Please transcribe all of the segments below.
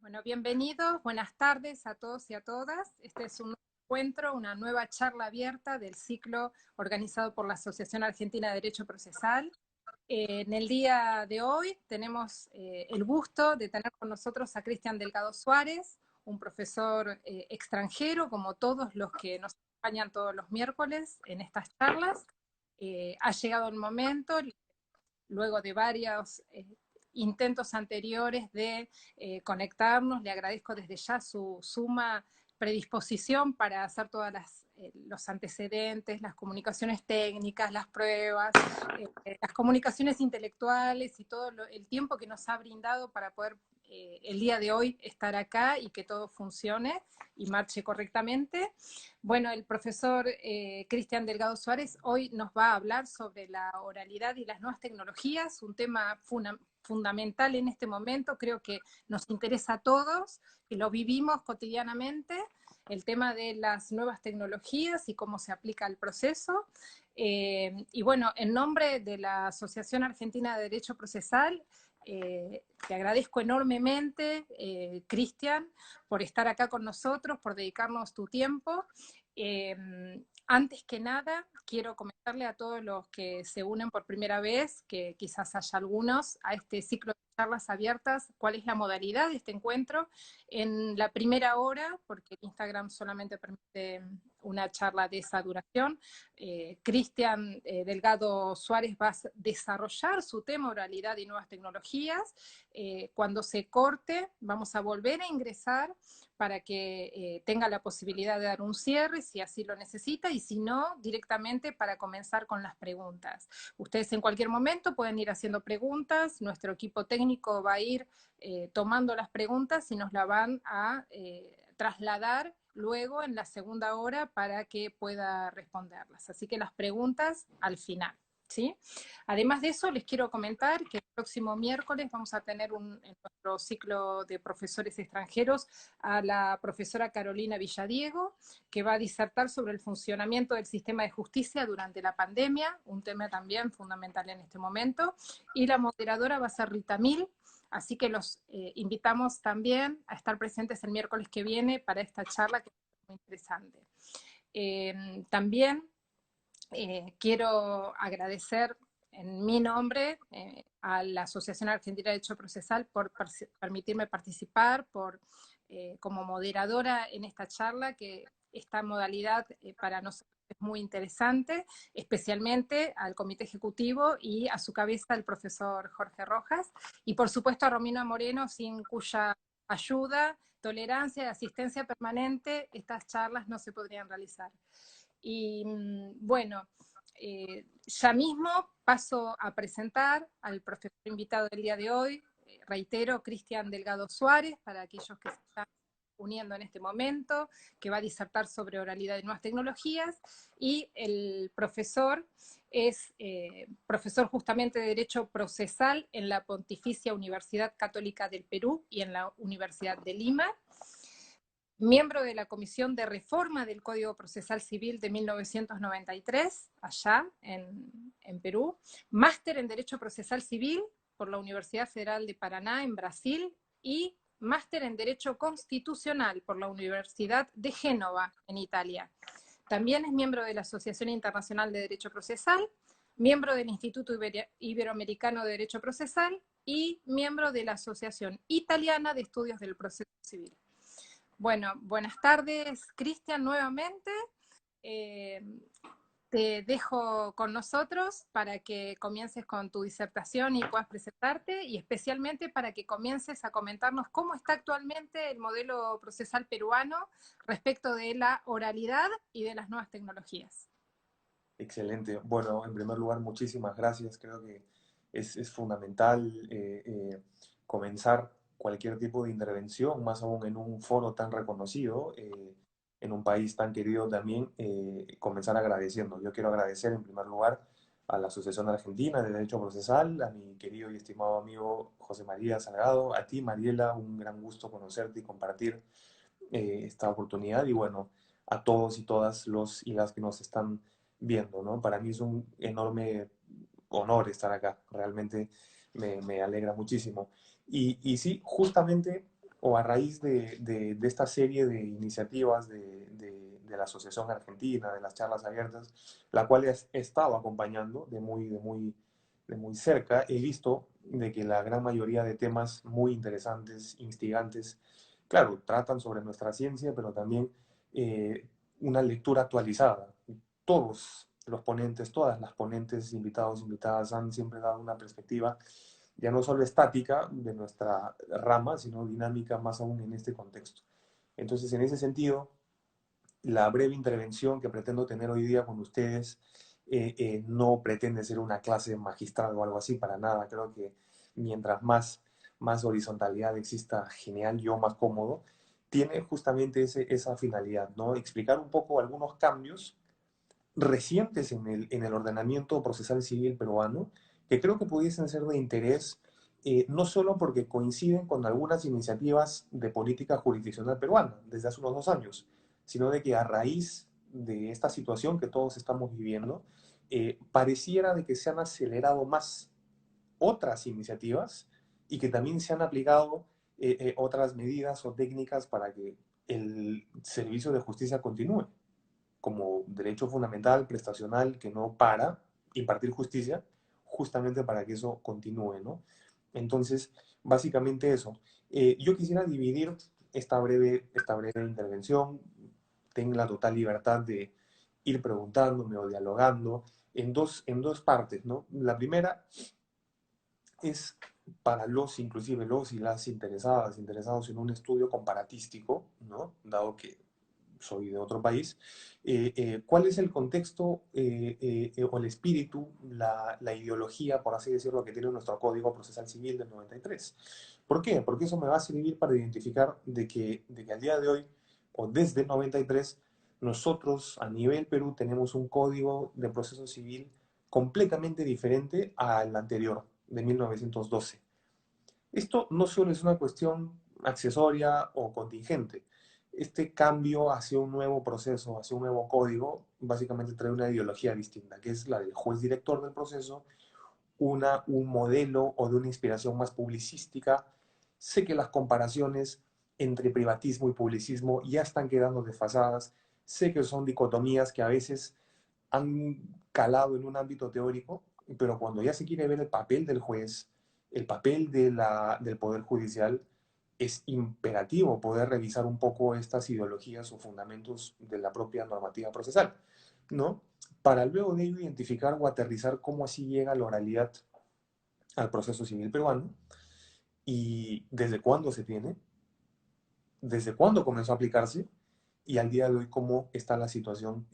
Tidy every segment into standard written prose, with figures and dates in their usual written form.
Bueno, bienvenidos, buenas tardes a todos y a todas. Este es un nuevo encuentro, una nueva charla abierta del ciclo organizado por la Asociación Argentina de Derecho Procesal. En el día de hoy tenemos el gusto de tener con nosotros a Cristian Delgado Suárez, un profesor extranjero, como todos los que nos acompañan todos los miércoles en estas charlas. Ha llegado el momento, luego de varios intentos anteriores de conectarnos. Le agradezco desde ya su suma predisposición para hacer todas los antecedentes, las comunicaciones técnicas, las pruebas, las comunicaciones intelectuales y todo el tiempo que nos ha brindado para poder el día de hoy estar acá y que todo funcione y marche correctamente. Bueno, el profesor Cristian Delgado Suárez hoy nos va a hablar sobre la oralidad y las nuevas tecnologías, un tema fundamental en este momento, creo que nos interesa a todos, que lo vivimos cotidianamente, el tema de las nuevas tecnologías y cómo se aplica el proceso. Y bueno, en nombre de la Asociación Argentina de Derecho Procesal, te agradezco enormemente, Cristian, por estar acá con nosotros, por dedicarnos tu tiempo. Antes que nada, quiero comentarle a todos los que se unen por primera vez, que quizás haya algunos, a este ciclo de charlas abiertas, cuál es la modalidad de este encuentro. En la primera hora, porque Instagram solamente permite una charla de esa duración, Cristian Delgado Suárez va a desarrollar su tema oralidad y nuevas tecnologías. Cuando se corte, vamos a volver a ingresar para que tenga la posibilidad de dar un cierre si así lo necesita, y si no, directamente para comenzar con las preguntas. Ustedes en cualquier momento pueden ir haciendo preguntas, nuestro equipo técnico va a ir tomando las preguntas y nos la van a trasladar luego en la segunda hora para que pueda responderlas. Así que las preguntas al final. ¿Sí? Además de eso, les quiero comentar que el próximo miércoles vamos a tener en nuestro ciclo de profesores extranjeros a la profesora Carolina Villadiego, que va a disertar sobre el funcionamiento del sistema de justicia durante la pandemia, un tema también fundamental en este momento, y la moderadora va a ser Rita Mil, así que los invitamos también a estar presentes el miércoles que viene para esta charla que es muy interesante. También quiero agradecer en mi nombre a la Asociación Argentina de Derecho Procesal por permitirme participar, como moderadora en esta charla, que esta modalidad para nosotros es muy interesante, especialmente al Comité Ejecutivo y a su cabeza el profesor Jorge Rojas, y por supuesto a Romina Moreno, sin cuya ayuda, tolerancia y asistencia permanente estas charlas no se podrían realizar. Y bueno, ya mismo paso a presentar al profesor invitado del día de hoy, reitero, Cristian Delgado Suárez, para aquellos que se están uniendo en este momento, que va a disertar sobre oralidad y nuevas tecnologías, y el profesor es profesor justamente de Derecho Procesal en la Pontificia Universidad Católica del Perú y en la Universidad de Lima, miembro de la Comisión de Reforma del Código Procesal Civil de 1993, allá en Perú, máster en Derecho Procesal Civil por la Universidad Federal de Paraná en Brasil y máster en Derecho Constitucional por la Universidad de Génova en Italia. También es miembro de la Asociación Internacional de Derecho Procesal, miembro del Instituto Iberoamericano de Derecho Procesal y miembro de la Asociación Italiana de Estudios del Proceso Civil. Bueno, buenas tardes, Cristian, nuevamente. Te dejo con nosotros para que comiences con tu disertación y puedas presentarte, y especialmente para que comiences a comentarnos cómo está actualmente el modelo procesal peruano respecto de la oralidad y de las nuevas tecnologías. Excelente. Bueno, en primer lugar, muchísimas gracias. Creo que es fundamental comenzar cualquier tipo de intervención, más aún en un foro tan reconocido, en un país tan querido también, comenzar agradeciendo. Yo quiero agradecer en primer lugar a la Asociación Argentina de Derecho Procesal, a mi querido y estimado amigo José María Salgado, a ti, Mariela, un gran gusto conocerte y compartir esta oportunidad, y bueno, a todos y todas los y las que nos están viendo, ¿no? Para mí es un enorme honor estar acá, realmente me alegra muchísimo. Y sí, justamente o a raíz de esta serie de iniciativas de la Asociación Argentina, de las charlas abiertas, la cual he estado acompañando de muy cerca, he visto de que la gran mayoría de temas muy interesantes, instigantes, claro, tratan sobre nuestra ciencia, pero también eh, una lectura actualizada. Todos los ponentes, todas las ponentes, invitados, invitadas, han siempre dado una perspectiva ya no solo estática de nuestra rama, sino dinámica más aún en este contexto. Entonces, en ese sentido, la breve intervención que pretendo tener hoy día con ustedes no pretende ser una clase magistral o algo así, para nada. Creo que mientras más horizontalidad exista, genial, yo más cómodo, tiene justamente esa finalidad, ¿no? Explicar un poco algunos cambios recientes en el ordenamiento procesal civil peruano que creo que pudiesen ser de interés, no solo porque coinciden con algunas iniciativas de política jurisdiccional peruana desde hace unos 2 años, sino de que a raíz de esta situación que todos estamos viviendo, pareciera de que se han acelerado más otras iniciativas y que también se han aplicado otras medidas o técnicas para que el servicio de justicia continúe como derecho fundamental, prestacional, que no para impartir justicia, justamente para que eso continúe, ¿no? Entonces, básicamente eso. Yo quisiera dividir esta breve intervención, tengo la total libertad de ir preguntándome o dialogando en dos partes, ¿no? La primera es para inclusive los y las interesadas, interesados en un estudio comparatístico, ¿no? Dado que soy de otro país, ¿cuál es el contexto o el espíritu, la ideología, por así decirlo, que tiene nuestro Código Procesal Civil del 93? ¿Por qué? Porque eso me va a servir para identificar de que al día de hoy, o desde el 93, nosotros a nivel Perú tenemos un código de proceso civil completamente diferente al anterior, de 1912. Esto no solo es una cuestión accesoria o contingente. Este cambio hacia un nuevo proceso, hacia un nuevo código, básicamente trae una ideología distinta, que es la del juez director del proceso, un modelo o de una inspiración más publicística. Sé que las comparaciones entre privatismo y publicismo ya están quedando desfasadas. Sé que son dicotomías que a veces han calado en un ámbito teórico, pero cuando ya se quiere ver el papel del juez, el papel del Poder Judicial, es imperativo poder revisar un poco estas ideologías o fundamentos de la propia normativa procesal, ¿no? Para luego de ello identificar o aterrizar cómo así llega la oralidad al proceso civil peruano y desde cuándo se tiene, desde cuándo comenzó a aplicarse y al día de hoy cómo está la situación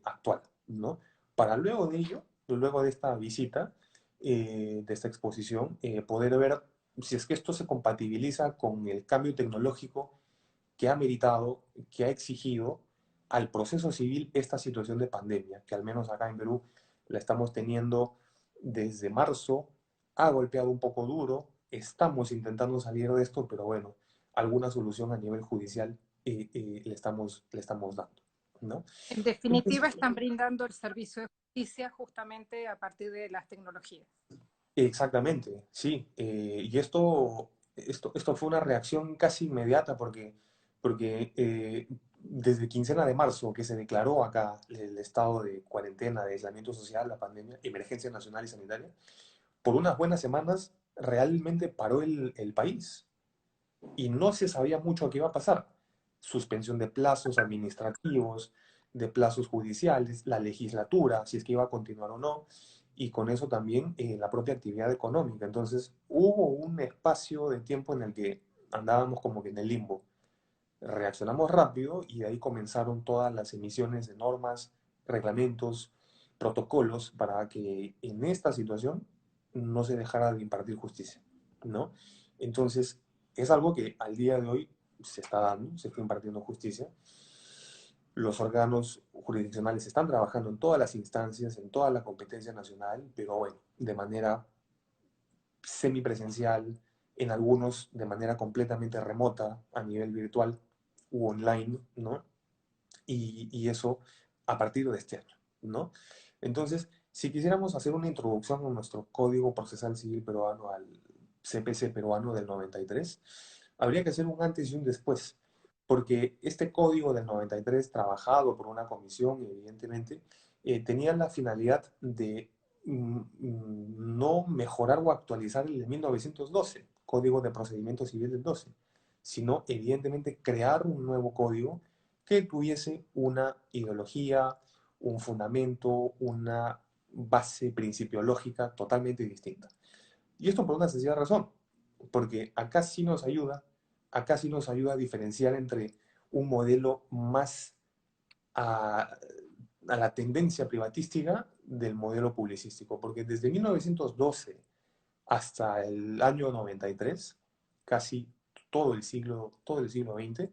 actual, ¿no? Para luego de ello, luego de esta visita, de esta exposición, poder ver si es que esto se compatibiliza con el cambio tecnológico que ha meritado, que ha exigido al proceso civil esta situación de pandemia, que al menos acá en Perú la estamos teniendo desde marzo, ha golpeado un poco duro, estamos intentando salir de esto, pero bueno, alguna solución a nivel judicial le estamos dando, ¿no? En Entonces, definitiva, están brindando el servicio de justicia justamente a partir de las tecnologías. exactamente, sí. Y esto fue una reacción casi inmediata porque desde quincena de marzo que se declaró acá el estado de cuarentena, de aislamiento social, la pandemia, emergencia nacional y sanitaria, por unas buenas semanas realmente paró el país y no se sabía mucho qué iba a pasar. Suspensión de plazos administrativos, de plazos judiciales, la legislatura, si es que iba a continuar o no, y con eso también la propia actividad económica. Entonces hubo un espacio de tiempo en el que andábamos como que en el limbo. Reaccionamos rápido y de ahí comenzaron todas las emisiones de normas, reglamentos, protocolos para que en esta situación no se dejara de impartir justicia, ¿no? Entonces, es algo que al día de hoy se está dando, se está impartiendo justicia. Los órganos jurisdiccionales están trabajando en todas las instancias, en toda la competencia nacional, pero bueno, de manera semipresencial, en algunos de manera completamente remota, a nivel virtual u online, ¿no? Y eso a partir de este año, ¿no? Entonces, si quisiéramos hacer una introducción a nuestro Código Procesal Civil peruano, al CPC peruano del 93, habría que hacer un antes y un después, porque este código del 93, trabajado por una comisión, evidentemente, tenía la finalidad de no mejorar o actualizar el de 1912, Código de Procedimiento Civil del 12, sino evidentemente crear un nuevo código que tuviese una ideología, un fundamento, una base principiológica totalmente distinta. Y esto por una sencilla razón, porque acá sí nos ayuda a diferenciar entre un modelo más a, a la tendencia privatística del modelo publicístico, porque desde 1912 hasta el año 93, casi todo el siglo XX,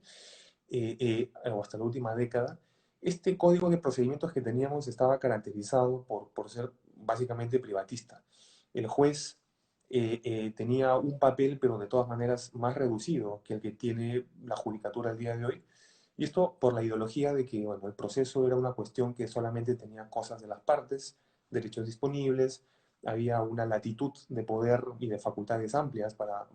o hasta la última década, este código de procedimientos que teníamos estaba caracterizado por ser básicamente privatista. El juez tenía un papel, pero de todas maneras más reducido que el que tiene la judicatura al día de hoy. Y esto por la ideología de que bueno, el proceso era una cuestión que solamente tenía cosas de las partes, derechos disponibles, había una latitud de poder y de facultades amplias para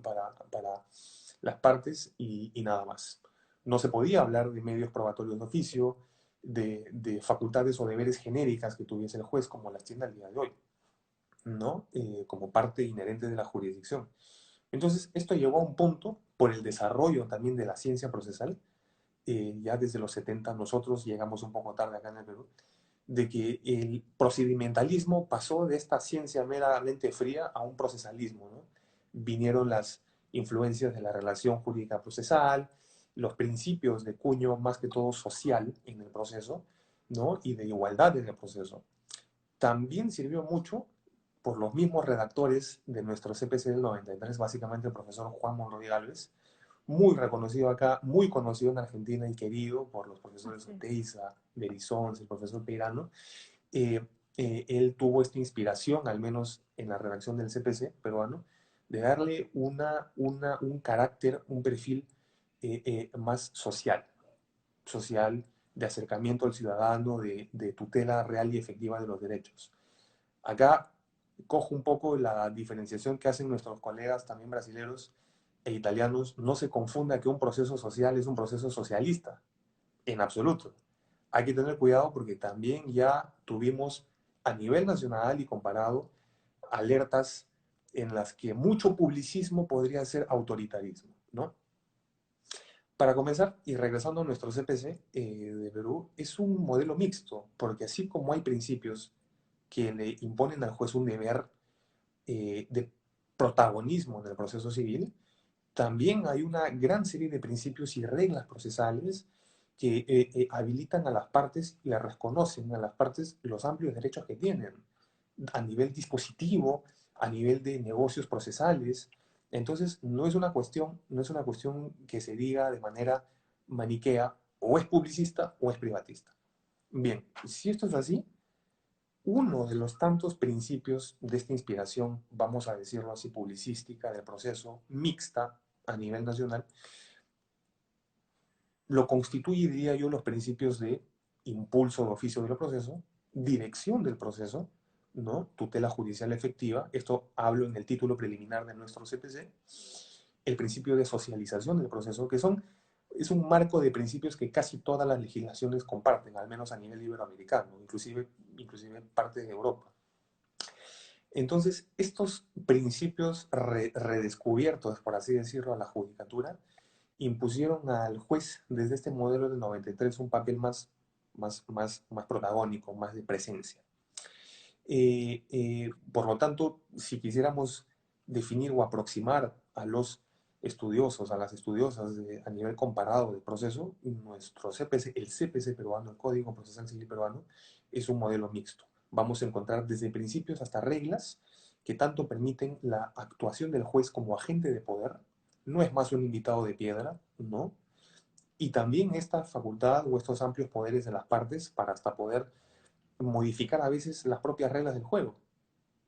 las partes y nada más. No se podía hablar de medios probatorios de oficio, de facultades o deberes genéricas que tuviese el juez como las tiene al día de hoy, ¿no? Como parte inherente de la jurisdicción. Entonces, esto llegó a un punto, por el desarrollo también de la ciencia procesal, ya desde los 70 nosotros llegamos un poco tarde acá en el Perú, de que el procedimentalismo pasó de esta ciencia meramente fría a un procesalismo, ¿no? Vinieron las influencias de la relación jurídica procesal, los principios de cuño más que todo social en el proceso, ¿no? Y de igualdad en el proceso. También sirvió mucho por los mismos redactores de nuestro CPC del 93, básicamente el profesor Juan Monroy Galvez, muy reconocido acá, muy conocido en Argentina y querido por los profesores Sí. Oteiza, Berizón, el profesor Peirano. eh, Él tuvo esta inspiración, al menos en la redacción del CPC peruano, de darle un carácter, un perfil más social, de acercamiento al ciudadano, de tutela real y efectiva de los derechos. Acá cojo un poco la diferenciación que hacen nuestros colegas también brasileños e italianos. No se confunda que un proceso social es un proceso socialista, en absoluto. Hay que tener cuidado porque también ya tuvimos a nivel nacional y comparado alertas en las que mucho publicismo podría ser autoritarismo, ¿no? Para comenzar, y regresando a nuestro CPC de Perú, es un modelo mixto, porque así como hay principios que le imponen al juez un deber de protagonismo en el proceso civil, también hay una gran serie de principios y reglas procesales que habilitan a las partes y le reconocen a las partes los amplios derechos que tienen a nivel dispositivo, a nivel de negocios procesales. Entonces, no es una cuestión que se diga de manera maniquea, o es publicista o es privatista. Bien, si esto es así, uno de los tantos principios de esta inspiración, vamos a decirlo así, publicística del proceso, mixta a nivel nacional, lo constituye, diría yo, los principios de impulso de oficio del proceso, dirección del proceso, ¿no? Tutela judicial efectiva, esto hablo en el título preliminar de nuestro CPC, el principio de socialización del proceso, es un marco de principios que casi todas las legislaciones comparten, al menos a nivel iberoamericano, inclusive parte de Europa. Entonces, estos principios redescubiertos, por así decirlo, a la judicatura, impusieron al juez desde este modelo del 93 un papel más protagónico, más de presencia. Por lo tanto, si quisiéramos definir o aproximar a los estudiosos, a las estudiosas a nivel comparado del proceso, nuestro CPC, el CPC peruano, el Código Procesal Civil peruano, es un modelo mixto. Vamos a encontrar desde principios hasta reglas que tanto permiten la actuación del juez como agente de poder, no es más un invitado de piedra, ¿no? Y también esta facultad o estos amplios poderes de las partes para hasta poder modificar a veces las propias reglas del juego,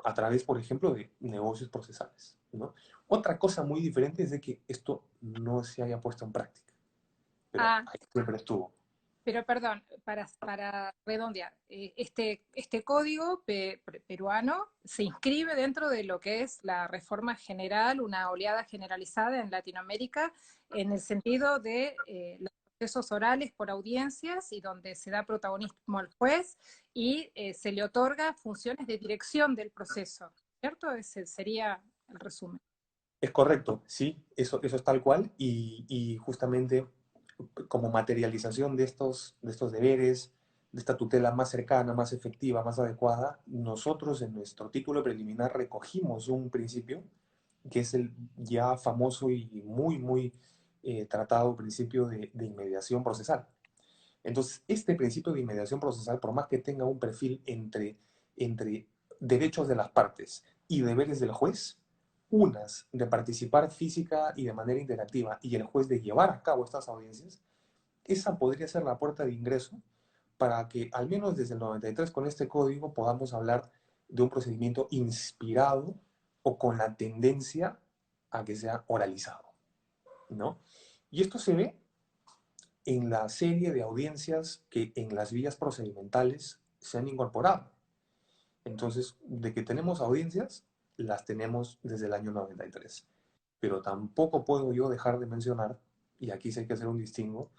a través, por ejemplo, de negocios procesales, ¿no? Otra cosa muy diferente es de que esto no se haya puesto en práctica, pero Ah, ahí siempre estuvo. Pero perdón, para redondear, este código peruano se inscribe dentro de lo que es la reforma general, una oleada generalizada en Latinoamérica, en el sentido de los procesos orales por audiencias y donde se da protagonismo al juez y se le otorga funciones de dirección del proceso, ¿cierto? Ese sería el resumen. Es correcto, sí, eso es tal cual y justamente como materialización de estos deberes, de esta tutela más cercana, más efectiva, más adecuada, nosotros en nuestro título preliminar recogimos un principio que es el ya famoso y muy tratado principio de inmediación procesal. Entonces, este principio de inmediación procesal, por más que tenga un perfil entre derechos de las partes y deberes del juez, unas de participar física y de manera interactiva y el juez de llevar a cabo estas audiencias, esa podría ser la puerta de ingreso para que al menos desde el 93 con este código podamos hablar de un procedimiento inspirado o con la tendencia a que sea oralizado, ¿no? Y esto se ve en la serie de audiencias que en las vías procedimentales se han incorporado. Entonces, de que tenemos audiencias, las tenemos desde el año 93. Pero tampoco puedo yo dejar de mencionar, y aquí sí hay que hacer un distingo,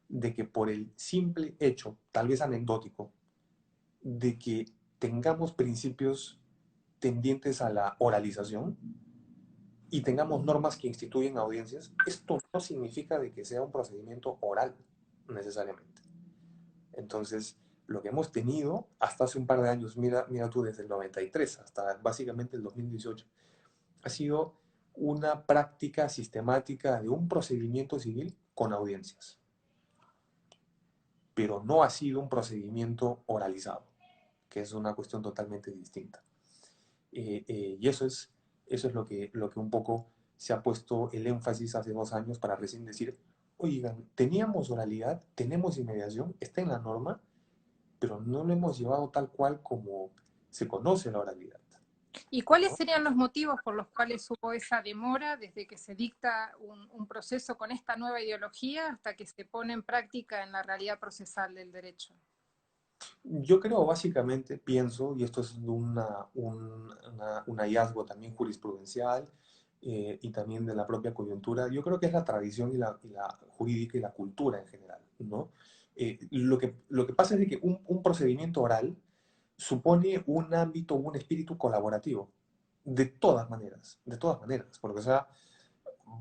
de que por el simple hecho, tal vez anecdótico, de que tengamos principios tendientes a la oralización y tengamos normas que instituyen audiencias, esto no significa de que sea un procedimiento oral necesariamente. Entonces, lo que hemos tenido hasta hace un par de años, mira tú, desde el 93 hasta básicamente el 2018, ha sido una práctica sistemática de un procedimiento civil con audiencias, pero no ha sido un procedimiento oralizado, que es una cuestión totalmente distinta. Y eso es lo que un poco se ha puesto el énfasis hace 2 años para recién decir, oigan, teníamos oralidad, tenemos inmediación, está en la norma, pero no lo hemos llevado tal cual como se conoce la oralidad, ¿Y cuáles ¿no? serían los motivos por los cuales hubo esa demora desde que se dicta un proceso con esta nueva ideología hasta que se pone en práctica en la realidad procesal del derecho? Yo creo básicamente, pienso, y esto es un hallazgo también jurisprudencial y también de la propia coyuntura, yo creo que es la tradición y la jurídica y la cultura en general, ¿no? Lo que pasa es de que un procedimiento oral supone un ámbito, un espíritu colaborativo, de todas maneras, porque o sea,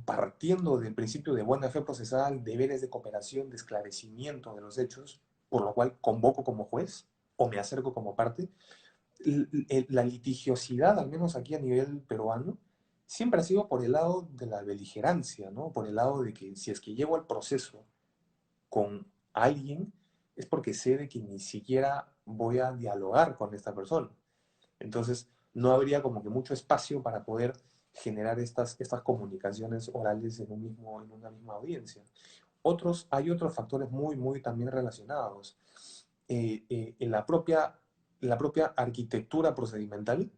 partiendo del principio de buena fe procesal, deberes de cooperación, de esclarecimiento de los hechos, por lo cual convoco como juez o me acerco como parte, la litigiosidad, al menos aquí a nivel peruano, siempre ha sido por el lado de la beligerancia, ¿no? Por el lado de que si es que llego al proceso con alguien, es porque sé de que ni siquiera voy a dialogar con esta persona. Entonces, no habría como que mucho espacio para poder generar estas comunicaciones orales en, en una misma audiencia. Hay otros factores muy también relacionados. En la propia arquitectura procedimental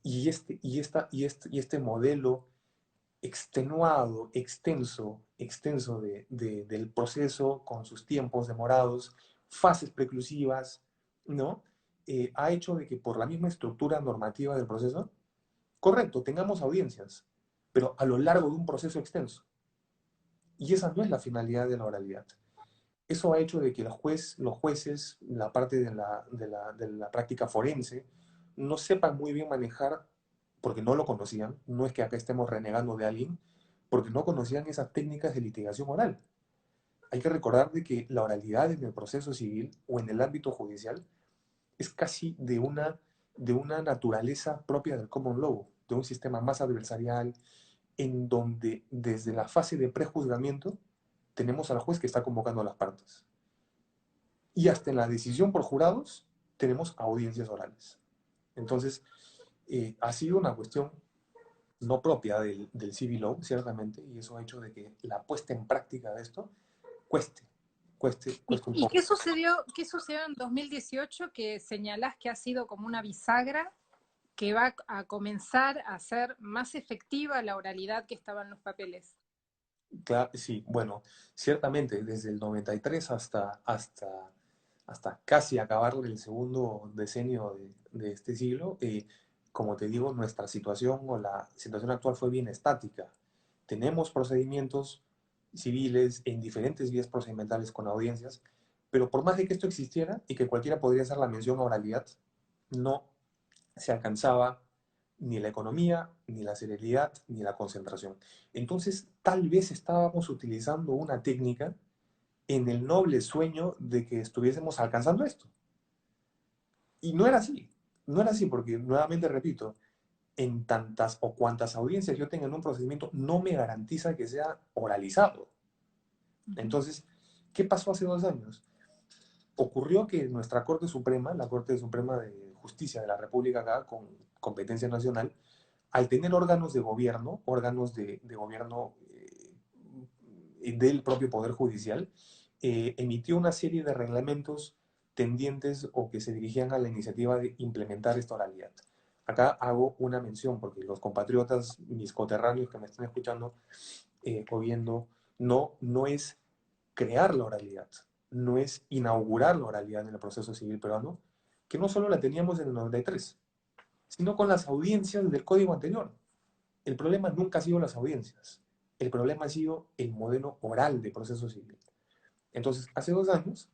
y este modelo extenuado, extenso del proceso con sus tiempos demorados, fases preclusivas, ¿no? Ha hecho de que por la misma estructura normativa del proceso, correcto, tengamos audiencias, pero a lo largo de un proceso extenso. Y esa no es la finalidad de la oralidad. Eso ha hecho de que los jueces, la parte de la práctica forense, no sepan muy bien manejar, porque no lo conocían, no es que acá estemos renegando de alguien, porque no conocían esas técnicas de litigación oral. Hay que recordar de que la oralidad en el proceso civil o en el ámbito judicial es casi de una naturaleza propia del common law, de un sistema más adversarial, en donde desde la fase de prejuzgamiento tenemos al juez que está convocando a las partes. Y hasta en la decisión por jurados tenemos audiencias orales. Entonces, ha sido una cuestión no propia del civil law, ciertamente, y eso ha hecho de que la puesta en práctica de esto cueste, cueste un ¿Y poco. qué sucedió en 2018 que señalás que ha sido como una bisagra que va a comenzar a ser más efectiva la oralidad que estaba en los papeles? Sí, bueno, ciertamente desde el 93 hasta casi acabar el segundo decenio de este siglo, como te digo, nuestra situación o la situación actual fue bien estática. Tenemos procedimientos civiles en diferentes vías procedimentales con audiencias, pero por más de que esto existiera y que cualquiera podría hacer la mención a oralidad, no se alcanzaba ni la economía, ni la celeridad, ni la concentración. Entonces, tal vez estábamos utilizando una técnica en el noble sueño de que estuviésemos alcanzando esto. Y no era así. No era así porque, nuevamente repito, en tantas o cuantas audiencias yo tenga en un procedimiento, no me garantiza que sea oralizado. Entonces, ¿qué pasó hace 2 años? Ocurrió que nuestra Corte Suprema, la Corte Suprema de Justicia de la República acá, con competencia nacional, al tener órganos de gobierno del propio Poder Judicial, emitió una serie de reglamentos tendientes o que se dirigían a la iniciativa de implementar esta oralidad. Acá hago una mención porque los compatriotas, mis coterráneos que me están escuchando o viendo, no es crear la oralidad, no es inaugurar la oralidad en el proceso civil peruano, que no solo la teníamos en el 93, sino con las audiencias del código anterior. El problema nunca ha sido las audiencias, el problema ha sido el modelo oral de proceso civil. Entonces, hace 2 años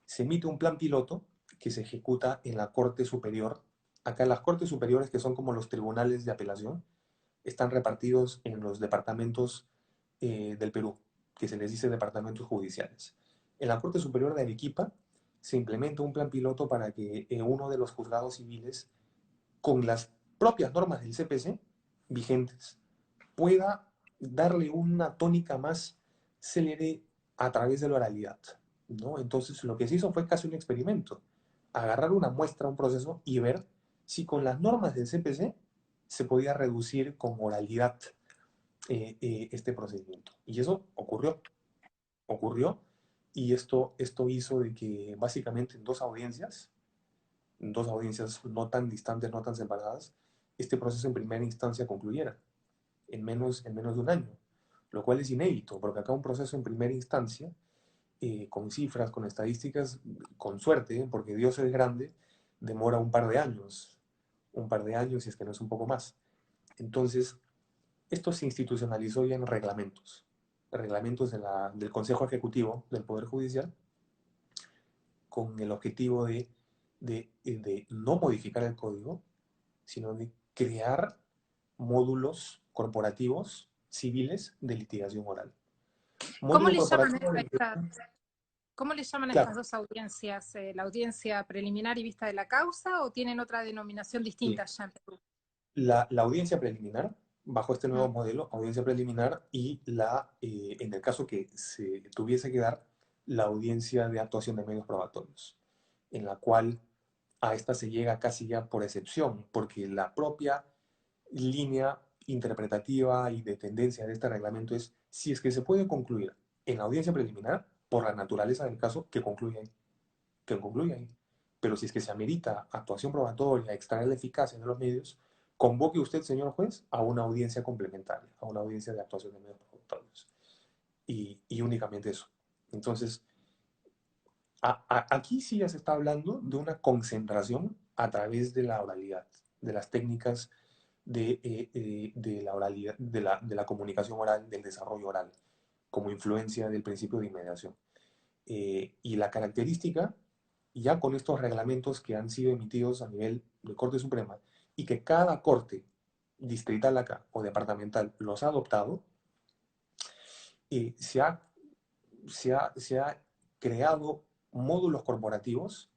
se emite un plan piloto que se ejecuta en la Corte Superior. Acá las Cortes Superiores, que son como los tribunales de apelación, están repartidos en los departamentos del Perú, que se les dice departamentos judiciales. En la Corte Superior de Arequipa se implementa un plan piloto para que uno de los juzgados civiles, con las propias normas del CPC vigentes, pueda darle una tónica más célere a través de la oralidad, ¿no? Entonces, lo que se hizo fue casi un experimento. Agarrar una muestra, un proceso, y ver si con las normas del CPC se podía reducir con oralidad este procedimiento. Y eso ocurrió, y esto hizo de que básicamente en dos audiencias no tan distantes, no tan separadas, este proceso en primera instancia concluyera en menos de un año, lo cual es inédito, porque acá un proceso en primera instancia, con cifras, con estadísticas, con suerte, porque Dios es grande, demora un par de años, si es que no es un poco más. Entonces, esto se institucionalizó ya en reglamentos del Consejo Ejecutivo del Poder Judicial, con el objetivo de no modificar el código, sino de crear módulos corporativos civiles de litigación oral. ¿Cómo Módulo le llaman corporativo a de... estas Claro, dos audiencias? ¿La audiencia preliminar y vista de la causa o tienen otra denominación sí. distinta allá en Perú? La audiencia preliminar, bajo este nuevo Mm. modelo, audiencia preliminar y en el caso que se tuviese que dar, la audiencia de actuación de medios probatorios, en la cual a esta se llega casi ya por excepción, porque la propia línea interpretativa y de tendencia de este reglamento es si es que se puede concluir en la audiencia preliminar, por la naturaleza del caso, que concluya ahí. Pero si es que se amerita actuación probatoria, extraer la eficacia de los medios, convoque usted, señor juez, a una audiencia complementaria, a una audiencia de actuación de medios probatorios. Y únicamente eso. Entonces, aquí sí ya se está hablando de una concentración a través de la oralidad, de las técnicas de la oralidad, de la comunicación oral, del desarrollo oral, como influencia del principio de inmediación. Y la característica, ya con estos reglamentos que han sido emitidos a nivel de Corte Suprema, y que cada corte distrital acá o departamental los ha adoptado, se ha creado módulos corporativos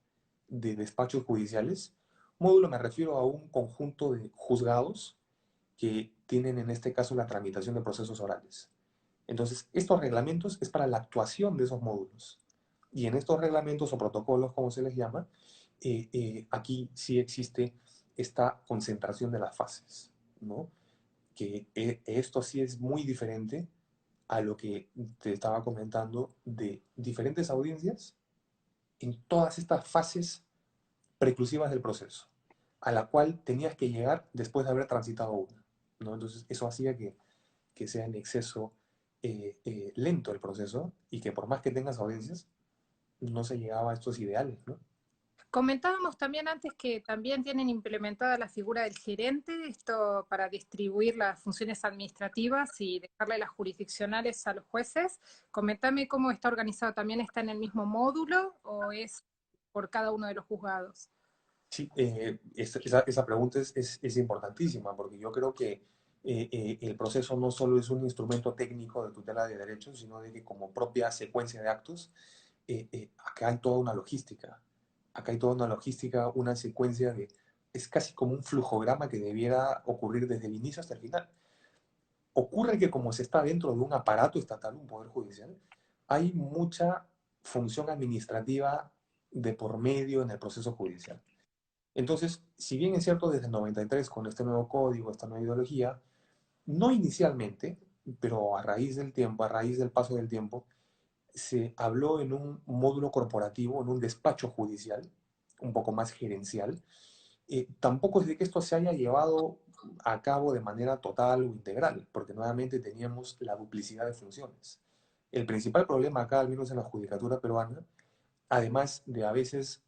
de despachos judiciales. Módulo me refiero a un conjunto de juzgados que tienen en este caso la tramitación de procesos orales. Entonces, estos reglamentos es para la actuación de esos módulos. Y en estos reglamentos o protocolos, como se les llama, aquí sí existe esta concentración de las fases, ¿no? Que esto sí es muy diferente a lo que te estaba comentando de diferentes audiencias en todas estas fases preclusivas del proceso, a la cual tenías que llegar después de haber transitado una, ¿no? Entonces, eso hacía que sea en exceso lento el proceso y que por más que tengas audiencias, no se llegaba a estos ideales, ¿no? Comentábamos también antes que también tienen implementada la figura del gerente, esto para distribuir las funciones administrativas y dejarle las jurisdiccionales a los jueces. Comentame cómo está organizado, ¿también está en el mismo módulo o es por cada uno de los juzgados? Sí, esa pregunta es importantísima porque yo creo que el proceso no solo es un instrumento técnico de tutela de derechos, sino de que como propia secuencia de actos, acá hay toda una logística. Acá hay toda una logística, una secuencia de... Es casi como un flujograma que debiera ocurrir desde el inicio hasta el final. Ocurre que como se está dentro de un aparato estatal, un poder judicial, hay mucha función administrativa de por medio en el proceso judicial. Entonces, si bien es cierto desde el 93 con este nuevo código, esta nueva ideología, no inicialmente, pero a raíz del tiempo, a raíz del paso del tiempo, se habló en un módulo corporativo, en un despacho judicial, un poco más gerencial. Tampoco es de que esto se haya llevado a cabo de manera total o integral, porque nuevamente teníamos la duplicidad de funciones. El principal problema acá, al menos en la judicatura peruana, además de a veces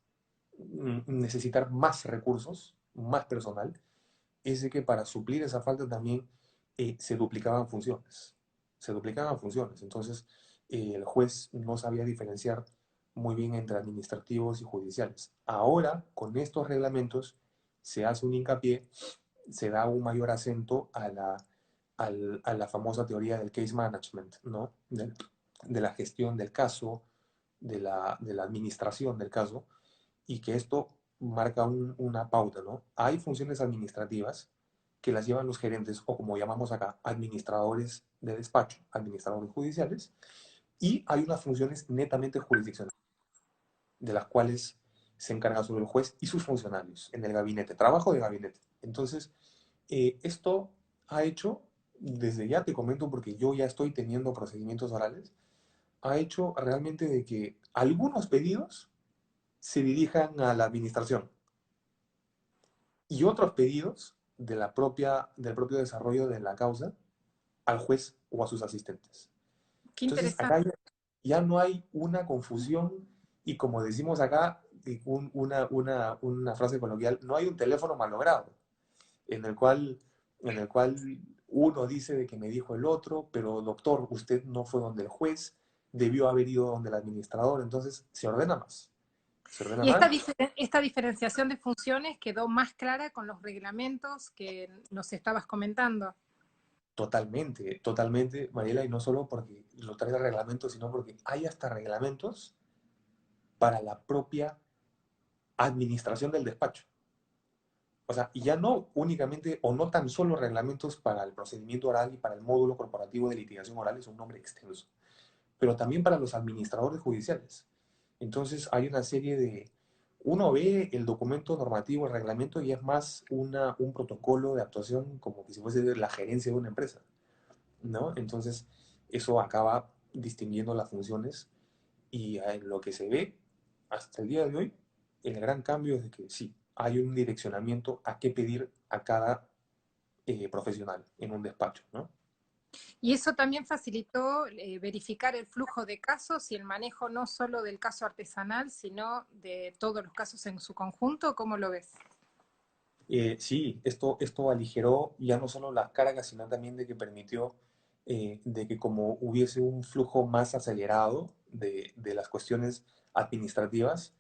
necesitar más recursos, más personal, es de que para suplir esa falta también se duplicaban funciones. Se duplicaban funciones. Entonces, el juez no sabía diferenciar muy bien entre administrativos y judiciales. Ahora, con estos reglamentos, se hace un hincapié, se da un mayor acento a la famosa teoría del case management, ¿no? De la gestión del caso, de la administración del caso, y que esto marca una pauta, ¿no? Hay funciones administrativas que las llevan los gerentes, o como llamamos acá, administradores de despacho, administradores judiciales, y hay unas funciones netamente jurisdiccionales, de las cuales se encarga sobre el juez y sus funcionarios en el gabinete, trabajo de gabinete. Entonces, esto ha hecho, desde ya te comento porque yo ya estoy teniendo procedimientos orales, ha hecho realmente de que algunos pedidos se dirijan a la administración y otros pedidos del propio desarrollo de la causa al juez o a sus asistentes. Qué Entonces, interesante. acá ya no hay una confusión y como decimos acá, una frase coloquial, no hay un teléfono malogrado en el cual, en el cual uno dice de que me dijo el otro, pero doctor, usted no fue donde el juez, debió haber ido donde el administrador, entonces se ordena más. Se ordena Y más. esta diferenciación de funciones quedó más clara con los reglamentos que nos estabas comentando. Totalmente, totalmente, Mariela, y no solo porque lo trae el reglamento, sino porque hay hasta reglamentos para la propia administración del despacho. O sea, y ya no únicamente o no tan solo reglamentos para el procedimiento oral y para el módulo corporativo de litigación oral, es un nombre extenso, pero también para los administradores judiciales. Entonces hay una serie de... Uno ve el documento normativo, el reglamento, y es más un protocolo de actuación como que si fuese la gerencia de una empresa, ¿no? Entonces, eso acaba distinguiendo las funciones y en lo que se ve hasta el día de hoy, el gran cambio es de que sí, hay un direccionamiento a qué pedir a cada profesional en un despacho, ¿no? Y eso también facilitó verificar el flujo de casos y el manejo no solo del caso artesanal, sino de todos los casos en su conjunto. ¿Cómo lo ves? Sí, esto aligeró ya no solo las cargas, sino también de que permitió de que como hubiese un flujo más acelerado de las cuestiones administrativas,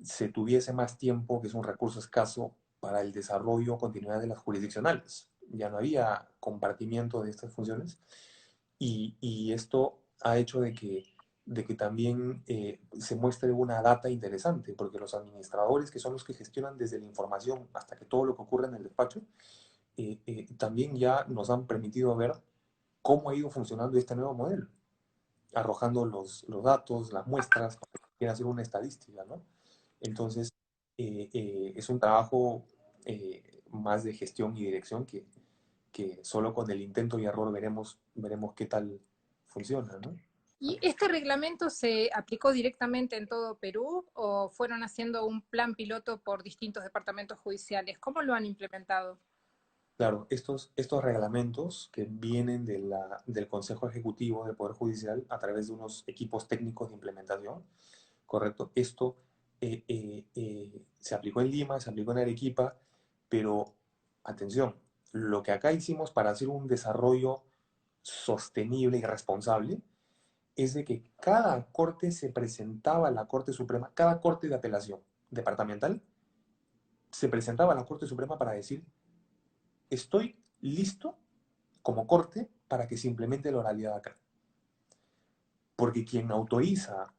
se tuviese más tiempo, que es un recurso escaso, para el desarrollo o continuidad de las jurisdiccionales. Ya no había compartimiento de estas funciones y esto ha hecho de que también se muestre una data interesante, porque los administradores, que son los que gestionan desde la información hasta que todo lo que ocurre en el despacho, también ya nos han permitido ver cómo ha ido funcionando este nuevo modelo, arrojando los datos, las muestras, para que quiera hacer una estadística, ¿no? Entonces, es un trabajo más de gestión y dirección que solo con el intento y error veremos qué tal funciona, ¿no? ¿Y este reglamento se aplicó directamente en todo Perú o fueron haciendo un plan piloto por distintos departamentos judiciales? ¿Cómo lo han implementado? Claro, estos reglamentos que vienen del Consejo Ejecutivo del Poder Judicial a través de unos equipos técnicos de implementación, ¿correcto? Esto se aplicó en Lima, se aplicó en Arequipa, pero atención, lo que acá hicimos para hacer un desarrollo sostenible y responsable es de que cada corte se presentaba a la Corte Suprema, cada corte de apelación departamental se presentaba a la Corte Suprema para decir, estoy listo como corte para que se implemente la oralidad acá. Porque quien autoriza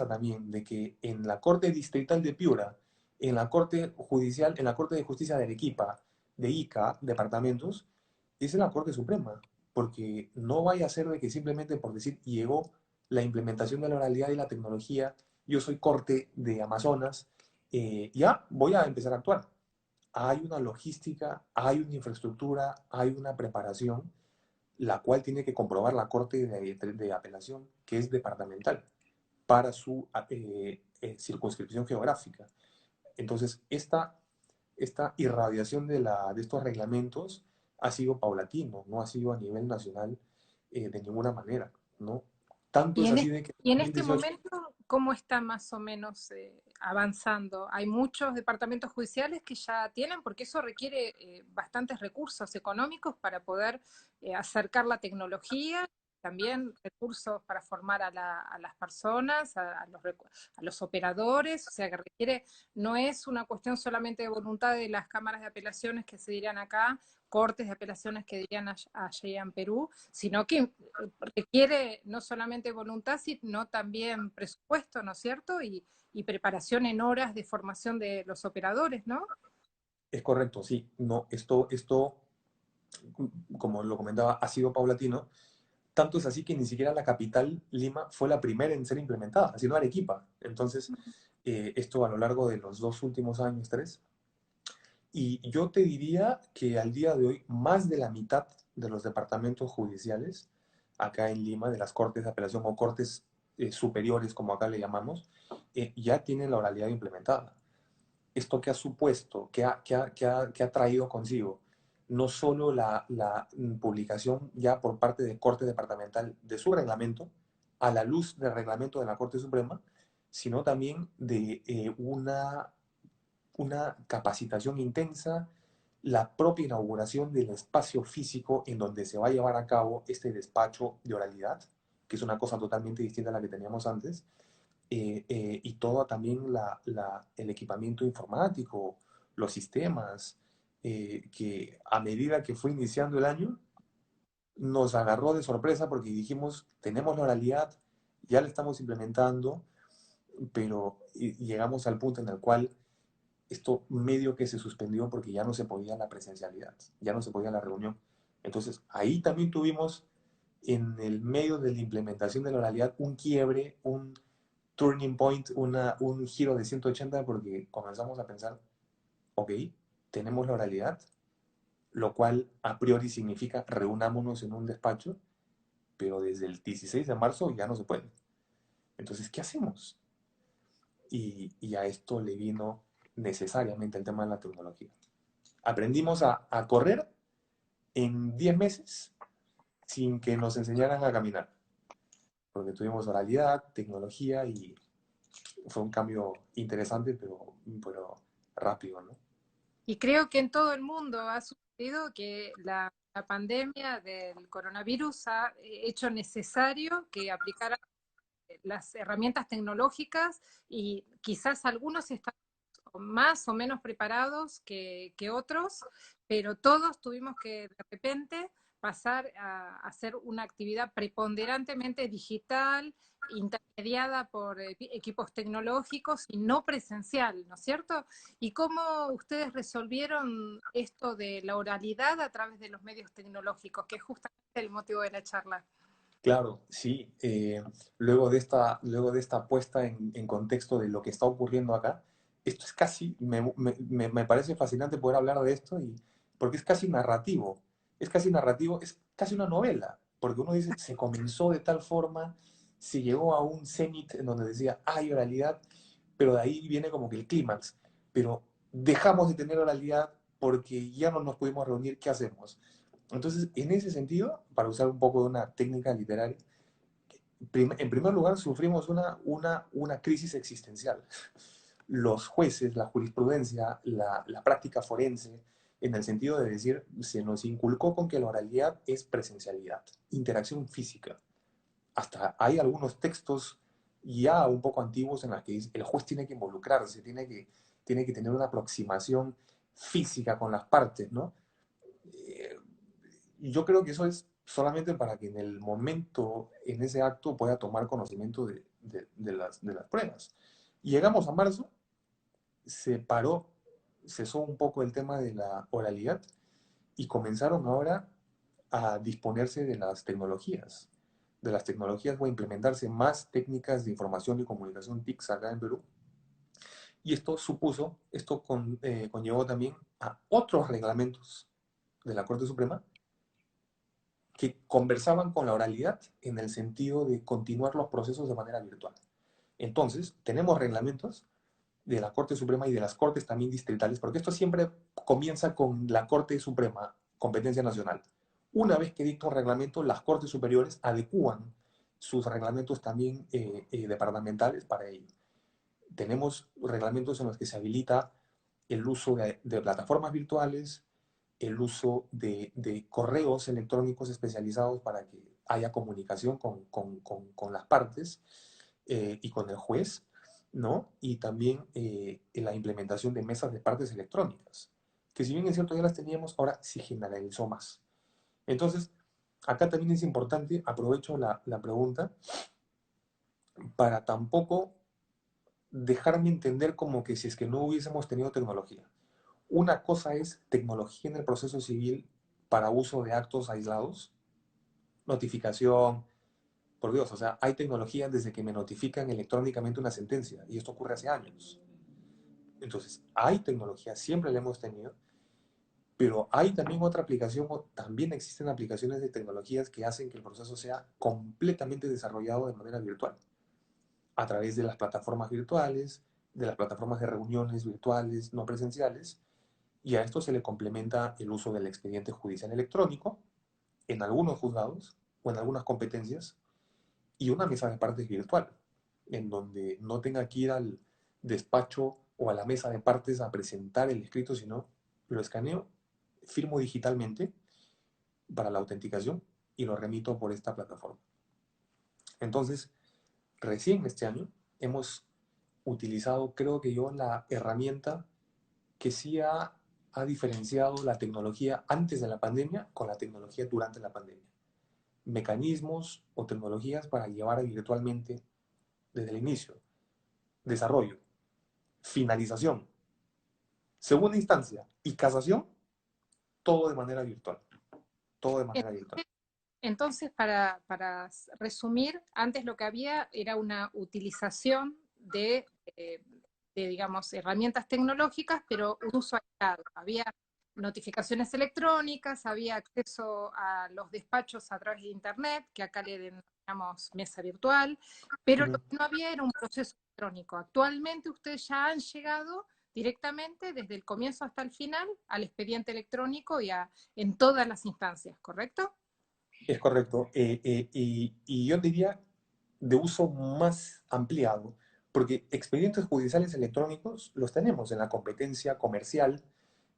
también de que en la Corte Distrital de Piura, en la Corte Judicial, en la Corte de Justicia de Arequipa, de Ica, departamentos, es la Corte Suprema. Porque no vaya a ser de que simplemente por decir llegó la implementación de la oralidad y la tecnología, yo soy corte de Amazonas, ya voy a empezar a actuar. Hay una logística, hay una infraestructura, hay una preparación la cual tiene que comprobar la Corte de Apelación, que es departamental, para su circunscripción geográfica. Entonces, esta irradiación de estos reglamentos ha sido paulatino, no ha sido a nivel nacional de ninguna manera, ¿no? Tanto Y es en, así de que en y en este 2018 momento, ¿cómo está más o menos avanzando? Hay muchos departamentos judiciales que ya tienen, porque eso requiere bastantes recursos económicos para poder acercar la tecnología, también recursos para formar a las personas, a los operadores, o sea que requiere, no es una cuestión solamente de voluntad de las cámaras de apelaciones que se dirían acá, cortes de apelaciones que dirían allá en Perú, sino que requiere no solamente voluntad, sino también presupuesto, ¿no es cierto? Y preparación en horas de formación de los operadores, ¿no? es correcto, sí, no, esto, como lo comentaba, ha sido paulatino. Tanto es así que ni siquiera la capital, Lima, fue la primera en ser implementada, sino Arequipa. Entonces, esto a lo largo de los 2 últimos años, tres. Y yo te diría que al día de hoy, más de la mitad de los departamentos judiciales, acá en Lima, de las cortes de apelación o cortes superiores, como acá le llamamos, ya tienen la oralidad implementada. ¿Esto qué ha supuesto? ¿Qué ha traído consigo? No solo la publicación ya por parte de Corte Departamental de su reglamento, a la luz del reglamento de la Corte Suprema, sino también de una capacitación intensa, la propia inauguración del espacio físico en donde se va a llevar a cabo este despacho de oralidad, que es una cosa totalmente distinta a la que teníamos antes, y todo también el equipamiento informático, los sistemas, que a medida que fue iniciando el año, nos agarró de sorpresa porque dijimos, tenemos la oralidad, ya la estamos implementando, pero llegamos al punto en el cual esto medio que se suspendió porque ya no se podía la presencialidad, ya no se podía la reunión. Entonces, ahí también tuvimos en el medio de la implementación de la oralidad un quiebre, un turning point, un giro de 180 porque comenzamos a pensar, ok, tenemos la oralidad, lo cual a priori significa reunámonos en un despacho, pero desde el 16 de marzo ya no se puede. Entonces, ¿qué hacemos? Y a esto le vino necesariamente el tema de la tecnología. Aprendimos a correr en 10 meses sin que nos enseñaran a caminar, porque tuvimos oralidad, tecnología y fue un cambio interesante, pero rápido, ¿no? Y creo que en todo el mundo ha sucedido que la pandemia del coronavirus ha hecho necesario que aplicara las herramientas tecnológicas y quizás algunos están más o menos preparados que otros, pero todos tuvimos que de repente pasar a hacer una actividad preponderantemente digital, intermediada por equipos tecnológicos y no presencial, ¿no es cierto? ¿Y cómo ustedes resolvieron esto de la oralidad a través de los medios tecnológicos, que es justamente el motivo de la charla? Claro, sí. Luego de esta puesta en contexto de lo que está ocurriendo acá, esto es casi, me parece fascinante poder hablar de esto porque es casi narrativo. Es casi una novela, porque uno dice, se comenzó de tal forma, se llegó a un cenit en donde decía, hay oralidad, pero de ahí viene como que el clímax. Pero dejamos de tener oralidad, porque ya no nos pudimos reunir, ¿qué hacemos? Entonces, en ese sentido, para usar un poco de una técnica literaria, en primer lugar, sufrimos una crisis existencial. Los jueces, la jurisprudencia, la práctica forense, en el sentido de decir, se nos inculcó con que la oralidad es presencialidad, interacción física. Hasta hay algunos textos ya un poco antiguos en los que el juez tiene que involucrarse, tiene que tener una aproximación física con las partes, ¿no? Eh, yo creo que eso es solamente para que en el momento, en ese acto, pueda tomar conocimiento de las pruebas. Y llegamos a marzo, se paró, cesó un poco el tema de la oralidad y comenzaron ahora a disponerse de las tecnologías o a implementarse más técnicas de información y comunicación TICs acá en Perú. Y esto conllevó también a otros reglamentos de la Corte Suprema que conversaban con la oralidad en el sentido de continuar los procesos de manera virtual. Entonces, tenemos reglamentos de la Corte Suprema y de las Cortes también distritales, porque esto siempre comienza con la Corte Suprema, competencia nacional. Una vez que dicta un reglamento, las Cortes Superiores adecúan sus reglamentos también departamentales para ello. Tenemos reglamentos en los que se habilita el uso de plataformas virtuales, el uso de correos electrónicos especializados para que haya comunicación con las partes y con el juez, ¿no? Y también la implementación de mesas de partes electrónicas, que si bien es cierto ya las teníamos, ahora se generalizó más. Entonces, acá también es importante, aprovecho la pregunta, para tampoco dejarme entender como que si es que no hubiésemos tenido tecnología. Una cosa es tecnología en el proceso civil para uso de actos aislados, notificación, por Dios, o sea, hay tecnología desde que me notifican electrónicamente una sentencia, y esto ocurre hace años. Entonces, hay tecnología, siempre la hemos tenido, pero hay también otra aplicación, o también existen aplicaciones de tecnologías que hacen que el proceso sea completamente desarrollado de manera virtual, a través de las plataformas virtuales, de las plataformas de reuniones virtuales no presenciales, y a esto se le complementa el uso del expediente judicial electrónico en algunos juzgados o en algunas competencias, y una mesa de partes virtual, en donde no tenga que ir al despacho o a la mesa de partes a presentar el escrito, sino lo escaneo, firmo digitalmente para la autenticación y lo remito por esta plataforma. Entonces, recién este año hemos utilizado, creo que yo, la herramienta que sí ha diferenciado la tecnología antes de la pandemia con la tecnología durante la pandemia. Mecanismos o tecnologías para llevar virtualmente desde el inicio, desarrollo, finalización, segunda instancia y casación, todo de manera virtual. Todo de manera virtual. Entonces, para resumir, antes lo que había era una utilización digamos, herramientas tecnológicas, pero un uso aislado. Había notificaciones electrónicas, había acceso a los despachos a través de Internet, que acá le denominamos mesa virtual, pero lo que no había era un proceso electrónico. Actualmente ustedes ya han llegado directamente desde el comienzo hasta el final al expediente electrónico y en todas las instancias, ¿correcto? Es correcto. Y yo diría de uso más ampliado, porque expedientes judiciales electrónicos los tenemos en la competencia comercial,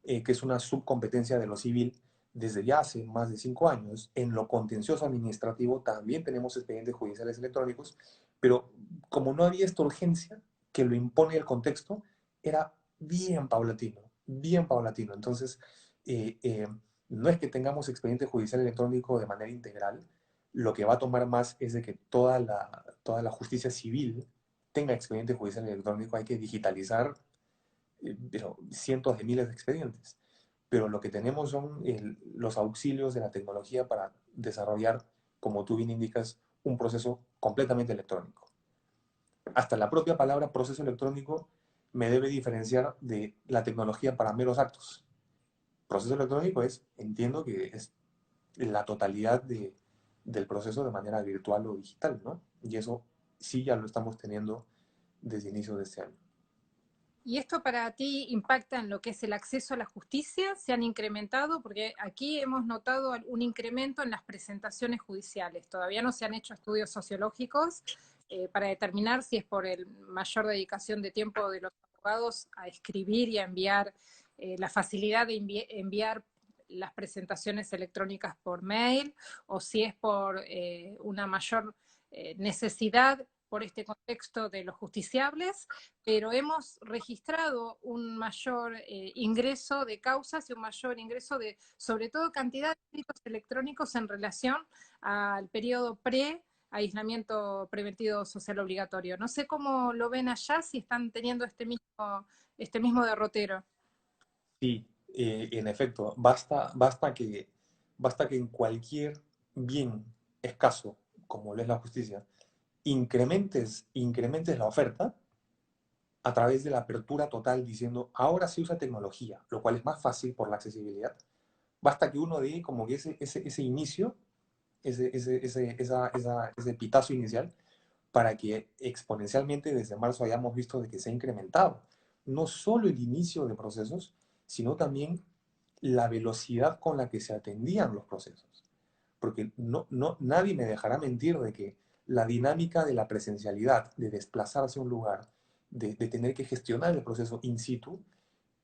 que es una subcompetencia de lo civil, desde ya hace más de 5 años. En lo contencioso administrativo también tenemos expedientes judiciales electrónicos, pero como no había esta urgencia que lo impone el contexto, era bien paulatino, bien paulatino. Entonces, eh, eh, no es que tengamos expediente judicial electrónico de manera integral, lo que va a tomar más es de que toda la justicia civil tenga expediente judicial electrónico, hay que digitalizar pero cientos de miles de expedientes. Pero lo que tenemos son los auxilios de la tecnología para desarrollar, como tú bien indicas, un proceso completamente electrónico. Hasta la propia palabra proceso electrónico me debe diferenciar de la tecnología para meros actos. Proceso electrónico entiendo que es la totalidad del proceso de manera virtual o digital, ¿no? Y eso sí ya lo estamos teniendo desde inicio de este año. ¿Y esto para ti impacta en lo que es el acceso a la justicia? ¿Se han incrementado? Porque aquí hemos notado un incremento en las presentaciones judiciales. Todavía no se han hecho estudios sociológicos para determinar si es por el mayor dedicación de tiempo de los abogados a escribir y a enviar, la facilidad de enviar las presentaciones electrónicas por mail, o si es por una mayor necesidad por este contexto de los justiciables, pero hemos registrado un mayor ingreso de causas y un mayor ingreso de, sobre todo, cantidad de delitos electrónicos en relación al periodo pre-aislamiento preventivo social obligatorio. No sé cómo lo ven allá, si están teniendo este mismo derrotero. Sí, en efecto, basta que en cualquier bien escaso, como lo es la justicia, incrementes la oferta a través de la apertura total diciendo, ahora se usa tecnología, lo cual es más fácil por la accesibilidad. Basta que uno dé como que ese inicio, ese pitazo inicial, para que exponencialmente desde marzo hayamos visto de que se ha incrementado no solo el inicio de procesos, sino también la velocidad con la que se atendían los procesos. Porque nadie me dejará mentir de que la dinámica de la presencialidad, de desplazarse a un lugar, de tener que gestionar el proceso in situ,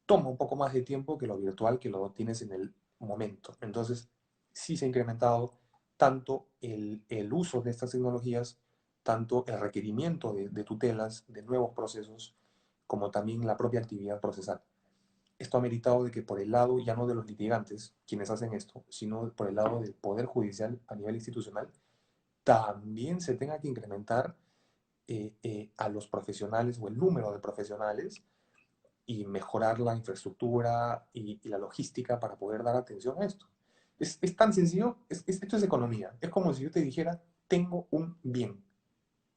toma un poco más de tiempo que lo virtual, que lo tienes en el momento. Entonces, sí se ha incrementado tanto el uso de estas tecnologías, tanto el requerimiento de tutelas, de nuevos procesos, como también la propia actividad procesal. Esto ha meritado de que por el lado ya no de los litigantes, quienes hacen esto, sino por el lado del Poder Judicial a nivel institucional, también se tenga que incrementar a los profesionales o el número de profesionales y mejorar la infraestructura y la logística para poder dar atención a esto. Es tan sencillo, esto es economía. Es como si yo te dijera, tengo un bien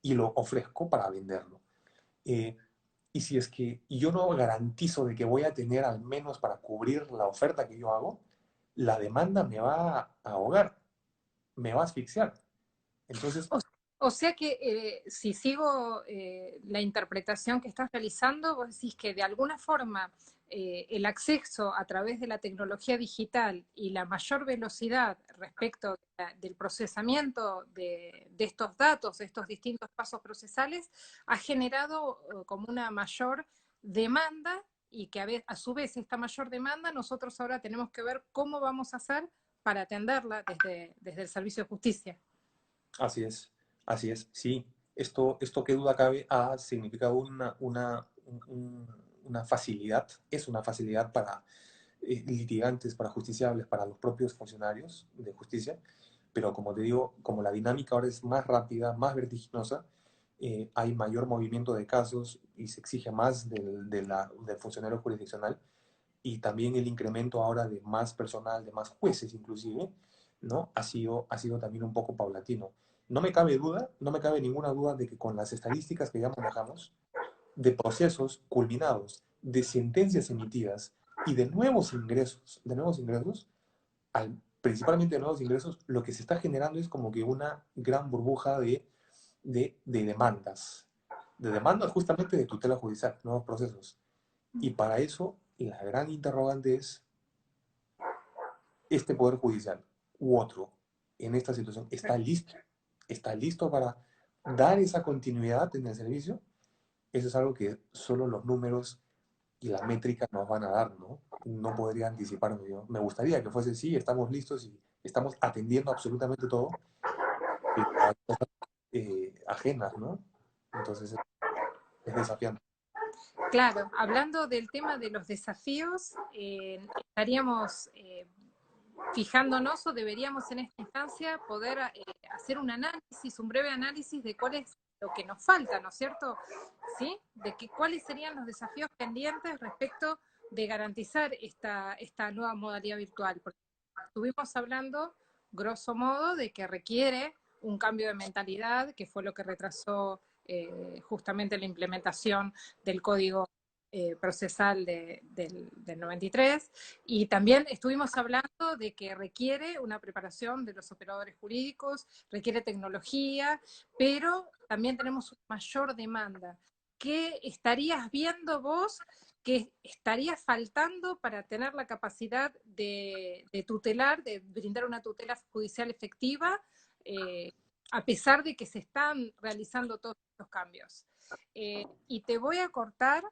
y lo ofrezco para venderlo. Eh, y si es que yo no garantizo de que voy a tener al menos para cubrir la oferta que yo hago, la demanda me va a ahogar, me va a asfixiar. Entonces, O, o sea que si sigo la interpretación que estás realizando, vos decís que de alguna forma el acceso a través de la tecnología digital y la mayor velocidad respecto del procesamiento de estos datos, de estos distintos pasos procesales, ha generado como una mayor demanda y que a su vez esta mayor demanda nosotros ahora tenemos que ver cómo vamos a hacer para atenderla desde el Servicio de Justicia. así es, así es, sí. Esto qué duda cabe, ha significado una facilidad, es una facilidad para litigantes, para justiciables, para los propios funcionarios de justicia, pero como te digo, como la dinámica ahora es más rápida, más vertiginosa, hay mayor movimiento de casos y se exige más del funcionario jurisdiccional y también el incremento ahora de más personal, de más jueces inclusive, ¿no? Ha sido también un poco paulatino. No me cabe duda, no me cabe ninguna duda de que con las estadísticas que ya manejamos, de procesos culminados, de sentencias emitidas y de nuevos ingresos, principalmente de nuevos ingresos, lo que se está generando es como que una gran burbuja de demandas justamente de tutela judicial, nuevos procesos. Y para eso, la gran interrogante es, ¿este Poder Judicial u otro en esta situación está listo para dar esa continuidad en el servicio? Eso es algo que solo los números y la métrica nos van a dar, ¿no? No podría anticiparme yo. Me gustaría que fuese sí, estamos listos y estamos atendiendo absolutamente todo, pero hay cosas ajenas, ¿no? Entonces es desafiante. Claro, hablando del tema de los desafíos, estaríamos fijándonos o deberíamos en esta instancia poder hacer un análisis, un breve análisis de cuál es lo que nos falta, ¿no es cierto? ¿Sí? De que, cuáles serían los desafíos pendientes respecto de garantizar esta nueva modalidad virtual. Porque estuvimos hablando, grosso modo, de que requiere un cambio de mentalidad, que fue lo que retrasó justamente la implementación del código procesal del 93, y también estuvimos hablando de que requiere una preparación de los operadores jurídicos, requiere tecnología, pero también tenemos una mayor demanda. ¿qué estarías viendo vos que estaría faltando para tener la capacidad de tutelar, de brindar una tutela judicial efectiva, a pesar de que se están realizando todos estos cambios? Y te voy a cortar,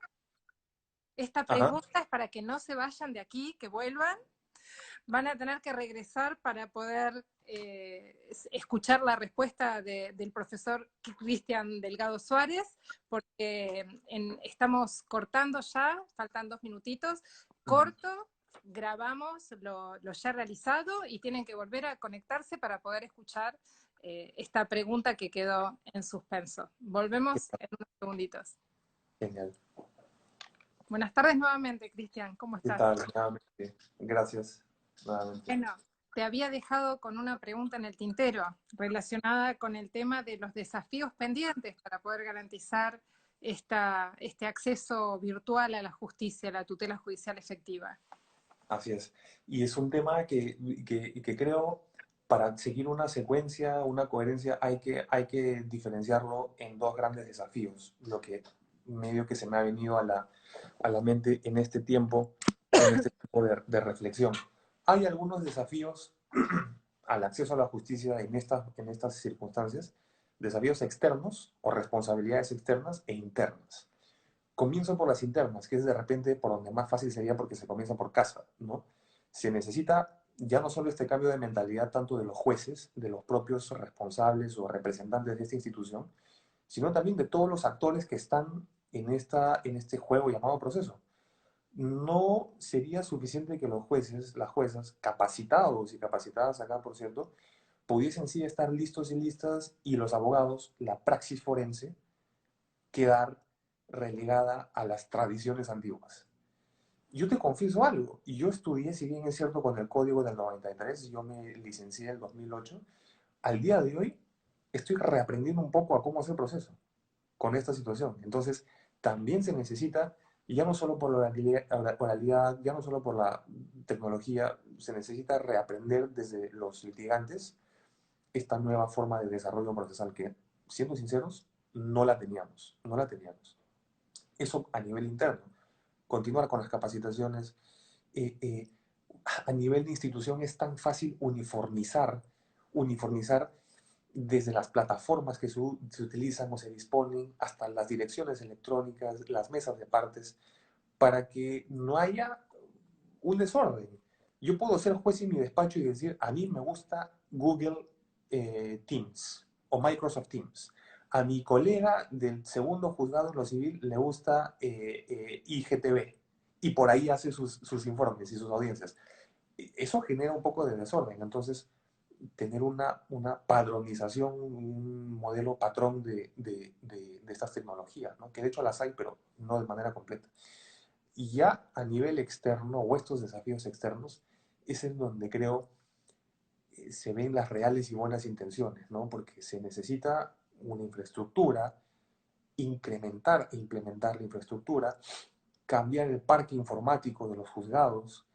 esta Ajá. pregunta es para que no se vayan de aquí, que vuelvan, van a tener que regresar para poder escuchar la respuesta del profesor Cristian Delgado Suárez, porque estamos cortando ya, faltan 2 minutitos, corto, grabamos lo ya realizado y tienen que volver a conectarse para poder escuchar esta pregunta que quedó en suspenso. Volvemos en unos segunditos. Genial. Buenas tardes nuevamente, Cristian, ¿cómo ¿Qué estás? tal? Nuevamente. Gracias. Nuevamente. Bueno, te había dejado con una pregunta en el tintero relacionada con el tema de los desafíos pendientes para poder garantizar este acceso virtual a la justicia, a la tutela judicial efectiva. Así es. Y es un tema que creo, para seguir una secuencia, una coherencia, hay que diferenciarlo en dos grandes desafíos, lo que medio que se me ha venido a la mente en este tiempo de reflexión. Hay algunos desafíos al acceso a la justicia en estas circunstancias, desafíos externos o responsabilidades externas e internas. Comienzo por las internas, que es de repente por donde más fácil sería porque se comienza por casa, ¿no? Se necesita ya no solo este cambio de mentalidad tanto de los jueces, de los propios responsables o representantes de esta institución, sino también de todos los actores que están en este juego llamado proceso. No sería suficiente que los jueces, las juezas, capacitados y capacitadas acá, por cierto, pudiesen sí estar listos y listas y los abogados, la praxis forense, quedar relegada a las tradiciones antiguas. Yo te confieso algo, y yo estudié, si bien es cierto, con el código del 93, yo me licencié en el 2008, al día de hoy estoy reaprendiendo un poco a cómo hacer proceso con esta situación. Entonces, también se necesita, y ya no solo por la oralidad, ya no solo por la tecnología, se necesita reaprender desde los litigantes esta nueva forma de desarrollo procesal que, siendo sinceros, no la teníamos. Eso a nivel interno. Continuar con las capacitaciones. eh, eh, a nivel de institución es tan fácil uniformizar desde las plataformas que se utilizan o se disponen hasta las direcciones electrónicas, las mesas de partes, para que no haya un desorden. Yo puedo ser juez en mi despacho y decir, a mí me gusta Google Teams o Microsoft Teams. A mi colega del segundo juzgado en lo civil le gusta IGTV y por ahí hace sus informes y sus audiencias. Eso genera un poco de desorden. Entonces, tener una padronización, un modelo patrón de estas tecnologías, ¿no? Que de hecho las hay, pero no de manera completa. Y ya a nivel externo, o estos desafíos externos, es en donde creo se ven las reales y buenas intenciones, ¿no? Porque se necesita una infraestructura, incrementar e implementar la infraestructura, cambiar el parque informático de los juzgados.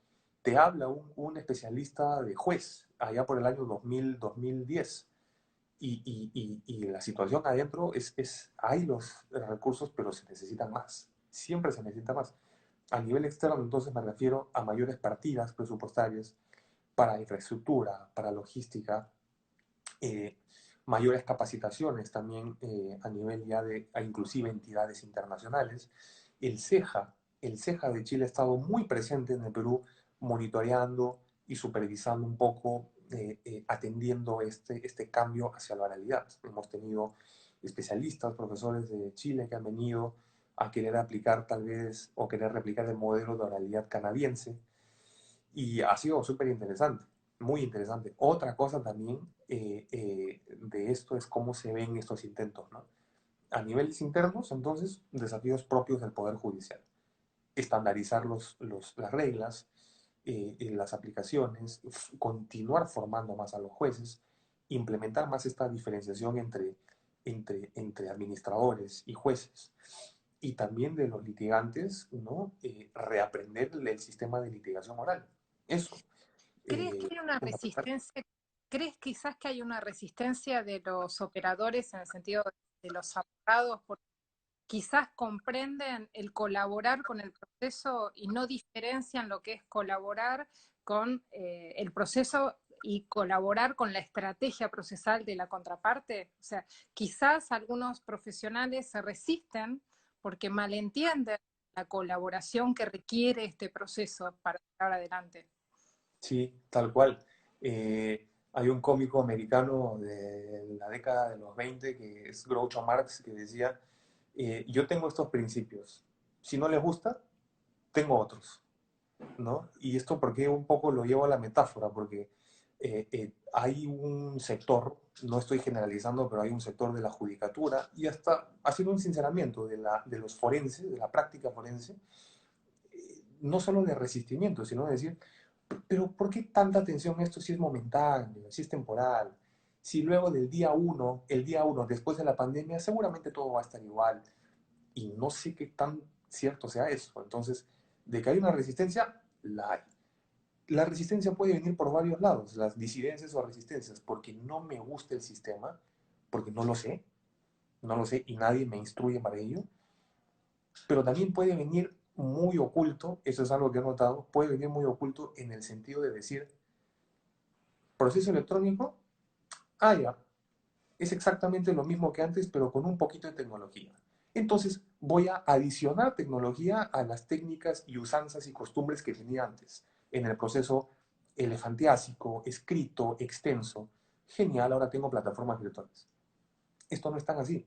Te habla un especialista de juez allá por el año 2000, 2010. Y la situación adentro hay los recursos, pero se necesitan más. Siempre se necesita más. A nivel externo, entonces, me refiero a mayores partidas presupuestarias para infraestructura, para logística, eh, mayores capacitaciones también a nivel ya a inclusive entidades internacionales. El CEJA de Chile ha estado muy presente en el Perú, monitoreando y supervisando un poco, atendiendo este cambio hacia la oralidad. Hemos tenido especialistas, profesores de Chile que han venido a querer aplicar tal vez o querer replicar el modelo de oralidad canadiense y ha sido súper interesante, muy interesante. Otra cosa también de esto es cómo se ven estos intentos, ¿no? A niveles internos, entonces, desafíos propios del Poder Judicial. Estandarizar las reglas, las aplicaciones, continuar formando más a los jueces, implementar más esta diferenciación entre administradores y jueces, y también de los litigantes, ¿no? Reaprender el sistema de litigación oral. Eso. ¿Crees que hay una Fundamental. resistencia? ¿Crees quizás que hay una resistencia de los operadores en el sentido de los abogados? quizás comprenden el colaborar con el proceso y no diferencian lo que es colaborar con el proceso y colaborar con la estrategia procesal de la contraparte. O sea, quizás algunos profesionales se resisten porque malentienden la colaboración que requiere este proceso para llevar adelante. Sí, tal cual. Hay un cómico americano de la década de los 20 que es Groucho Marx que decía, yo tengo estos principios, si no les gusta, tengo otros, ¿no? Y esto porque un poco lo llevo a la metáfora, porque hay un sector, no estoy generalizando, pero hay un sector de la judicatura y hasta haciendo un sinceramiento de los forenses, de la práctica forense, no solo de resistimiento, sino de decir, pero ¿por qué tanta atención a esto si es momentáneo, si es temporal? Si luego del día uno, el día uno después de la pandemia, seguramente todo va a estar igual. Y no sé qué tan cierto sea eso. Entonces, de que hay una resistencia, la hay. La resistencia puede venir por varios lados, las disidencias o resistencias, porque no me gusta el sistema, porque no lo sé, no lo sé y nadie me instruye para ello, pero también puede venir muy oculto, eso es algo que he notado, puede venir muy oculto en el sentido de decir, proceso electrónico, ah, ya, es exactamente lo mismo que antes, pero con un poquito de tecnología. Entonces voy a adicionar tecnología a las técnicas y usanzas y costumbres que tenía antes en el proceso elefantiásico, escrito, extenso. Genial, ahora tengo plataformas virtuales. Esto no es tan así,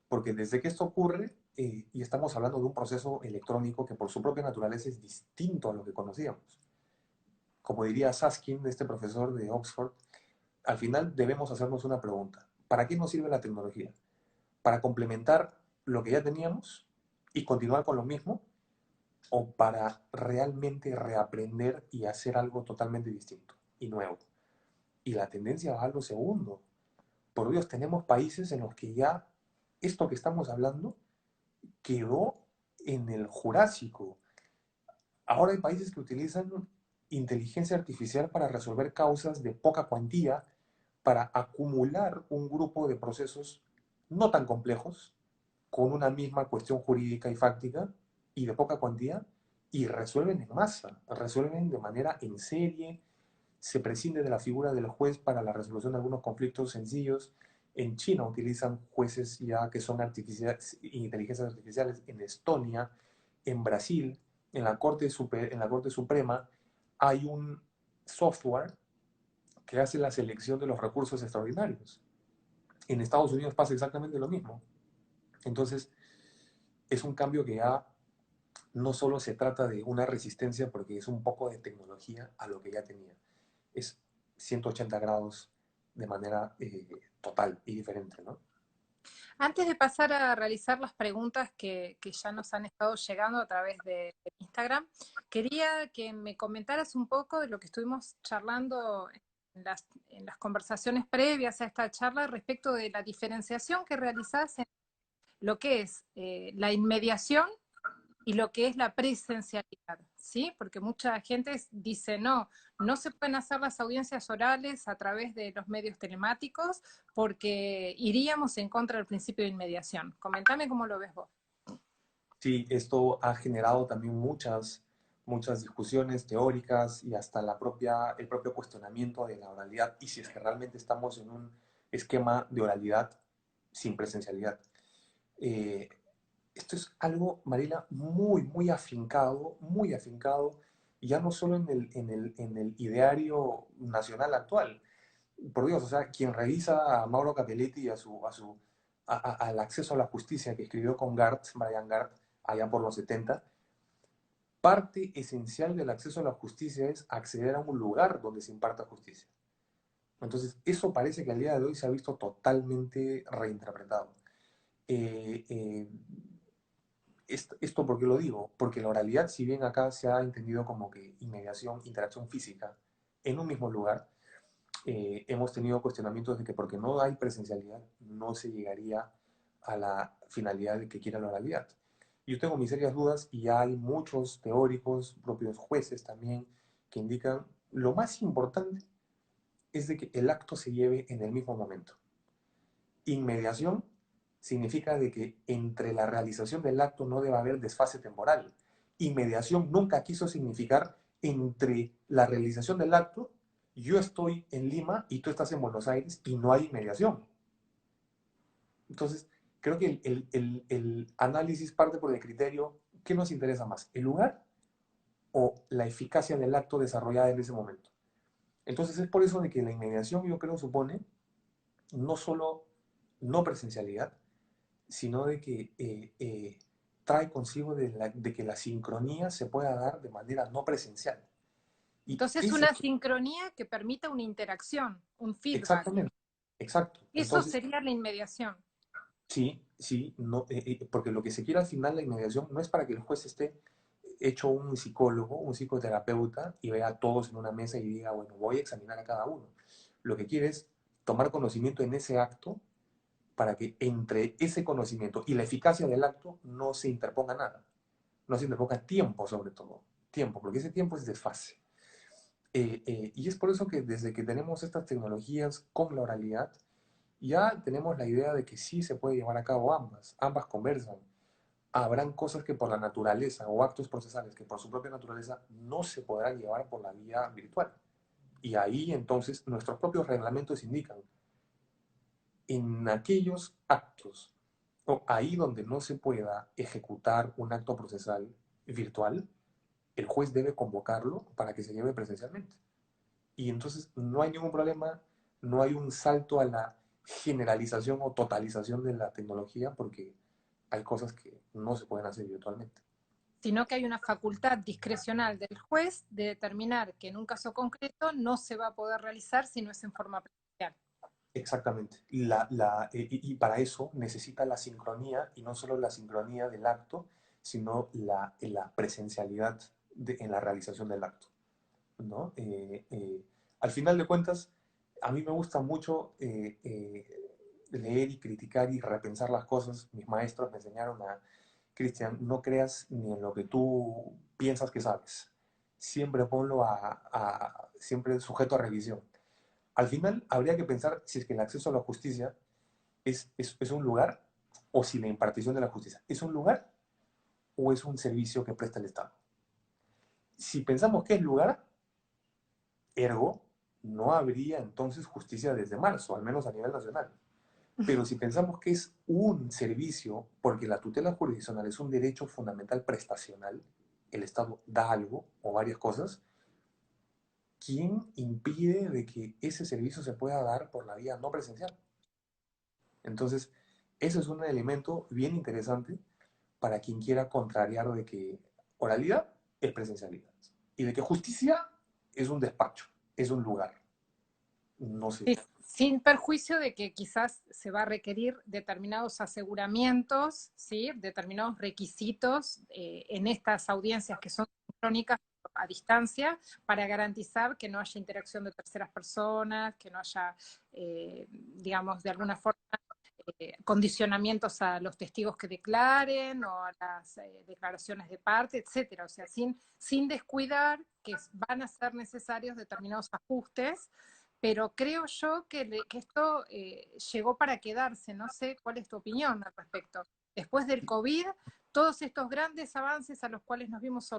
porque desde que esto ocurre, y estamos hablando de un proceso electrónico que por su propia naturaleza es distinto a lo que conocíamos. Como diría Saskin, este profesor de Oxford, al final debemos hacernos una pregunta. ¿Para qué nos sirve la tecnología? ¿Para complementar lo que ya teníamos y continuar con lo mismo? ¿O para realmente reaprender y hacer algo totalmente distinto y nuevo? Y la tendencia va a lo segundo. Por Dios, tenemos países en los que ya esto que estamos hablando quedó en el Jurásico. Ahora hay países que utilizan inteligencia artificial para resolver causas de poca cuantía, para acumular un grupo de procesos no tan complejos, con una misma cuestión jurídica y fáctica, y de poca cuantía, y resuelven en masa, resuelven de manera en serie, se prescinde de la figura del juez para la resolución de algunos conflictos sencillos. En China utilizan jueces ya que son inteligencias artificiales, en Estonia, en Brasil, en la Corte Suprema, hay un software que hace la selección de los recursos extraordinarios. En Estados Unidos pasa exactamente lo mismo. Entonces, es un cambio que ya no solo se trata de una resistencia porque es un poco de tecnología a lo que ya tenía. Es 180 grados de manera total y diferente, ¿no? Antes de pasar a realizar las preguntas que ya nos han estado llegando a través de Instagram, quería que me comentaras un poco de lo que estuvimos charlando en las conversaciones previas a esta charla respecto de la diferenciación que realizás en lo que es la inmediación y lo que es la presencialidad, ¿sí? Porque mucha gente dice, no, no se pueden hacer las audiencias orales a través de los medios telemáticos porque iríamos en contra del principio de inmediación. Comentame cómo lo ves vos. Sí, esto ha generado también muchas discusiones teóricas y hasta el propio cuestionamiento de la oralidad y si es que realmente estamos en un esquema de oralidad sin presencialidad. Eh, Esto es algo, Mariela, muy afincado, y ya no solo en el ideario nacional actual. Por Dios, o sea, quien revisa a Mauro Capelletti y al acceso a la justicia que escribió con Garth, Brian Garth, allá por los 70, parte esencial del acceso a la justicia es acceder a un lugar donde se imparta justicia. Entonces, eso parece que al día de hoy se ha visto totalmente reinterpretado. Eh, eh, ¿Esto por qué lo digo? Porque la oralidad, si bien acá se ha entendido como que inmediación, interacción física en un mismo lugar, hemos tenido cuestionamientos de que porque no hay presencialidad no se llegaría a la finalidad de que quiera la oralidad. Yo tengo mis serias dudas y hay muchos teóricos, propios jueces también, que indican lo más importante es de que el acto se lleve en el mismo momento. Inmediación significa de que entre la realización del acto no debe haber desfase temporal. Y mediación nunca quiso significar entre la realización del acto, yo estoy en Lima y tú estás en Buenos Aires y no hay mediación. Entonces, creo que el análisis parte por el criterio, ¿qué nos interesa más? ¿El lugar o la eficacia del acto desarrollada en ese momento? Entonces, es por eso de que la inmediación, yo creo, supone no solo no presencialidad, sino de que trae consigo de que la sincronía se pueda dar de manera no presencial. Y Entonces, ese, una sincronía que permita una interacción, un feedback. exactamente, exacto. Eso Entonces, sería la inmediación. sí, sí, no, porque lo que se quiere al final, la inmediación, no es para que el juez esté hecho un psicólogo, un psicoterapeuta, y vea a todos en una mesa y diga, bueno, voy a examinar a cada uno. Lo que quiere es tomar conocimiento en ese acto para que entre ese conocimiento y la eficacia del acto no se interponga nada. No se interponga tiempo, sobre todo. Tiempo, porque ese tiempo es desfase. Y es por eso que desde que tenemos estas tecnologías con la oralidad, ya tenemos la idea de que sí se puede llevar a cabo ambas. Ambas conversan. Habrán cosas que por la naturaleza o actos procesales que por su propia naturaleza no se podrán llevar por la vía virtual. Y ahí entonces nuestros propios reglamentos indican en aquellos actos o ahí donde no se pueda ejecutar un acto procesal virtual, el juez debe convocarlo para que se lleve presencialmente. Y entonces no hay ningún problema, no hay un salto a la generalización o totalización de la tecnología porque hay cosas que no se pueden hacer virtualmente. Sino que hay una facultad discrecional del juez de determinar que en un caso concreto no se va a poder realizar si no es en forma presencial. Exactamente. Y para eso necesita la sincronía, y no solo la sincronía del acto, sino la presencialidad en la realización del acto, ¿no? Al final de cuentas, a mí me gusta mucho leer y criticar y repensar las cosas. Mis maestros me enseñaron a, Cristian, no creas ni en lo que tú piensas que sabes. Siempre ponlo siempre sujeto a revisión. Al final, habría que pensar si es que el acceso a la justicia es un lugar o si la impartición de la justicia es un lugar o es un servicio que presta el Estado. Si pensamos que es lugar, ergo, no habría entonces justicia desde marzo, al menos a nivel nacional. Pero si pensamos que es un servicio, porque la tutela jurisdiccional es un derecho fundamental prestacional, el Estado da algo o varias cosas, ¿quién impide de que ese servicio se pueda dar por la vía no presencial? Entonces, eso es un elemento bien interesante para quien quiera contrariar de que oralidad es presencialidad y de que justicia es un despacho, es un lugar. No sé. Sí, sin perjuicio de que quizás se va a requerir determinados aseguramientos, ¿sí? Determinados requisitos en estas audiencias que son crónicas a distancia para garantizar que no haya interacción de terceras personas, que no haya, digamos, de alguna forma condicionamientos a los testigos que declaren o a las declaraciones de parte, etcétera. O sea, sin descuidar que van a ser necesarios determinados ajustes, pero creo yo que esto llegó para quedarse. No sé cuál es tu opinión al respecto. Después del COVID, todos estos grandes avances a los cuales nos vimos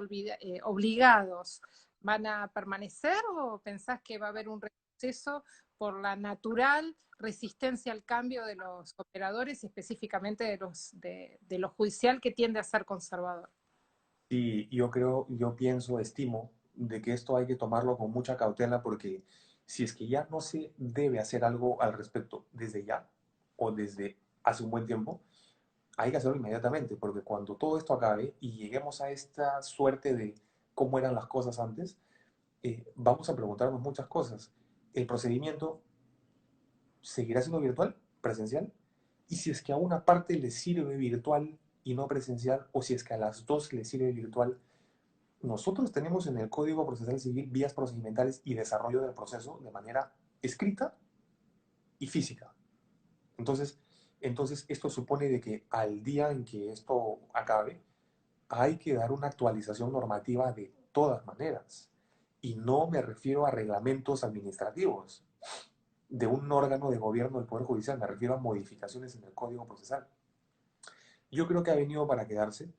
obligados, ¿van a permanecer o pensás que va a haber un retroceso por la natural resistencia al cambio de los operadores y específicamente de lo judicial que tiende a ser conservador? Y yo creo, yo pienso, estimo de que esto hay que tomarlo con mucha cautela porque si es que ya no se debe hacer algo al respecto desde ya o desde hace un buen tiempo, hay que hacerlo inmediatamente porque cuando todo esto acabe y lleguemos a esta suerte de cómo eran las cosas antes, vamos a preguntarnos muchas cosas. ¿El procedimiento seguirá siendo virtual, presencial? Y si es que a una parte le sirve virtual y no presencial, o si es que a las dos le sirve virtual, nosotros tenemos en el Código Procesal Civil vías procedimentales y desarrollo del proceso de manera escrita y física. Entonces, esto supone de que al día en que esto acabe, hay que dar una actualización normativa de todas maneras. Y no me refiero a reglamentos administrativos. de un órgano de gobierno del Poder Judicial, me refiero a modificaciones en el Código Procesal. Yo creo que ha venido para quedarse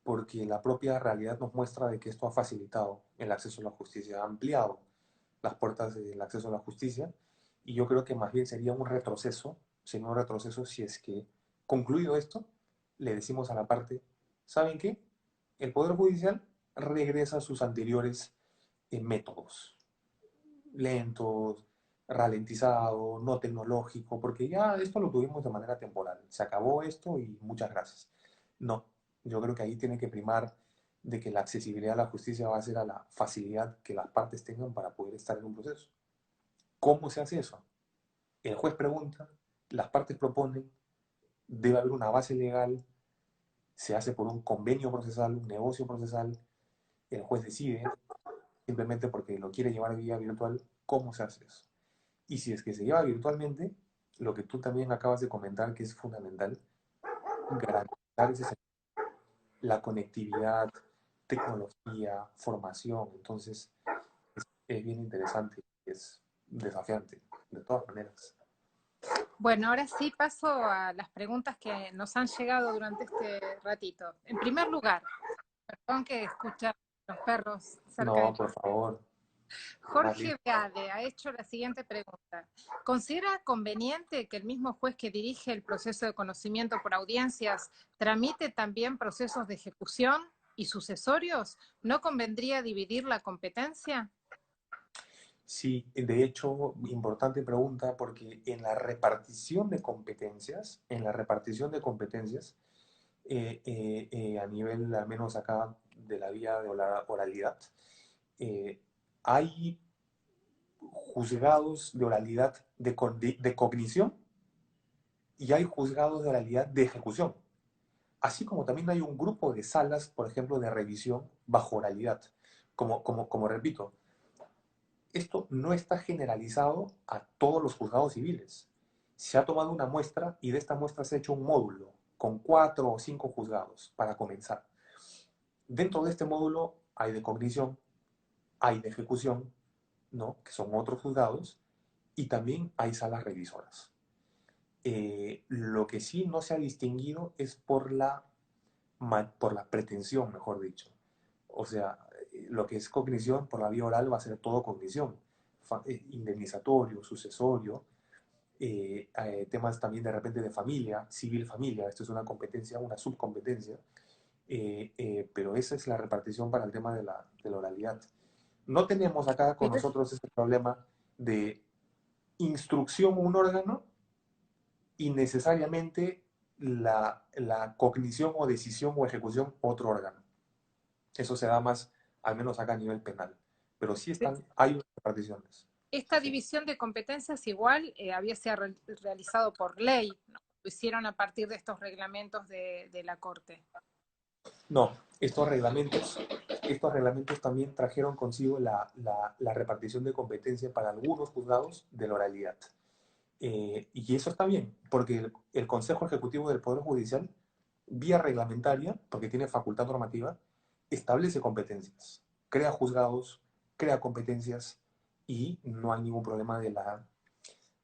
porque la propia realidad nos muestra de que esto ha facilitado el acceso a la justicia, ha ampliado las puertas del acceso a la justicia, y yo creo que más bien sería un retroceso si es que, concluido esto, le decimos a la parte, ¿saben qué? El Poder Judicial regresa a sus anteriores métodos, lentos, ralentizado, no tecnológico, porque ya esto lo tuvimos de manera temporal. Se acabó esto y muchas gracias. No, yo creo que ahí tiene que primar de que la accesibilidad a la justicia va a ser a la facilidad que las partes tengan para poder estar en un proceso. ¿Cómo se hace eso? El juez pregunta, las partes proponen, debe haber una base legal, se hace por un convenio procesal, un negocio procesal, el juez decide, simplemente porque lo quiere llevar vía virtual, cómo se hace eso. Y si es que se lleva virtualmente, lo que tú también acabas de comentar, que es fundamental, garantizar la conectividad, tecnología, formación. Entonces, es bien interesante, es desafiante, de todas maneras. Bueno, ahora sí paso a las preguntas que nos han llegado durante este ratito. En primer lugar, perdón que escucha los perros cerca de No, mí. por favor, lo más lindo. Jorge Beade ha hecho la siguiente pregunta. ¿Considera conveniente que el mismo juez que dirige el proceso de conocimiento por audiencias tramite también procesos de ejecución y sucesorios? ¿No convendría dividir la competencia? Sí, de hecho, importante pregunta, porque en la repartición de competencias, a nivel, al menos acá, de la vía de oralidad, eh, hay juzgados de oralidad de cognición y hay juzgados de oralidad de ejecución. Así como también hay un grupo de salas, por ejemplo, de revisión bajo oralidad. Como repito, esto no está generalizado a todos los juzgados civiles. Se ha tomado una muestra y de esta muestra se ha hecho un módulo con 4 o 5 juzgados para comenzar. Dentro de este módulo hay de cognición, hay de ejecución, ¿no? Que son otros juzgados, y también hay salas revisoras. Lo que sí no se ha distinguido es por la pretensión, mejor dicho. O sea, lo que es cognición por la vía oral va a ser todo cognición, indemnizatorio, sucesorio, temas también de repente de familia, civil familia, esto es una competencia, una subcompetencia, pero esa es la repartición para el tema de la oralidad. No tenemos acá con nosotros este problema de instrucción un órgano y necesariamente la cognición o decisión o ejecución otro órgano. Eso se da más, al menos acá a nivel penal. Pero sí hay unas reparticiones. Esta Sí. división de competencias igual había sido realizado por ley, ¿no? Lo hicieron a partir de estos reglamentos de la Corte. No, estos reglamentos también trajeron consigo la repartición de competencia para algunos juzgados de la oralidad. Y eso está bien, porque el Consejo Ejecutivo del Poder Judicial, vía reglamentaria, porque tiene facultad normativa, establece competencias, crea juzgados, crea competencias y no hay ningún problema de la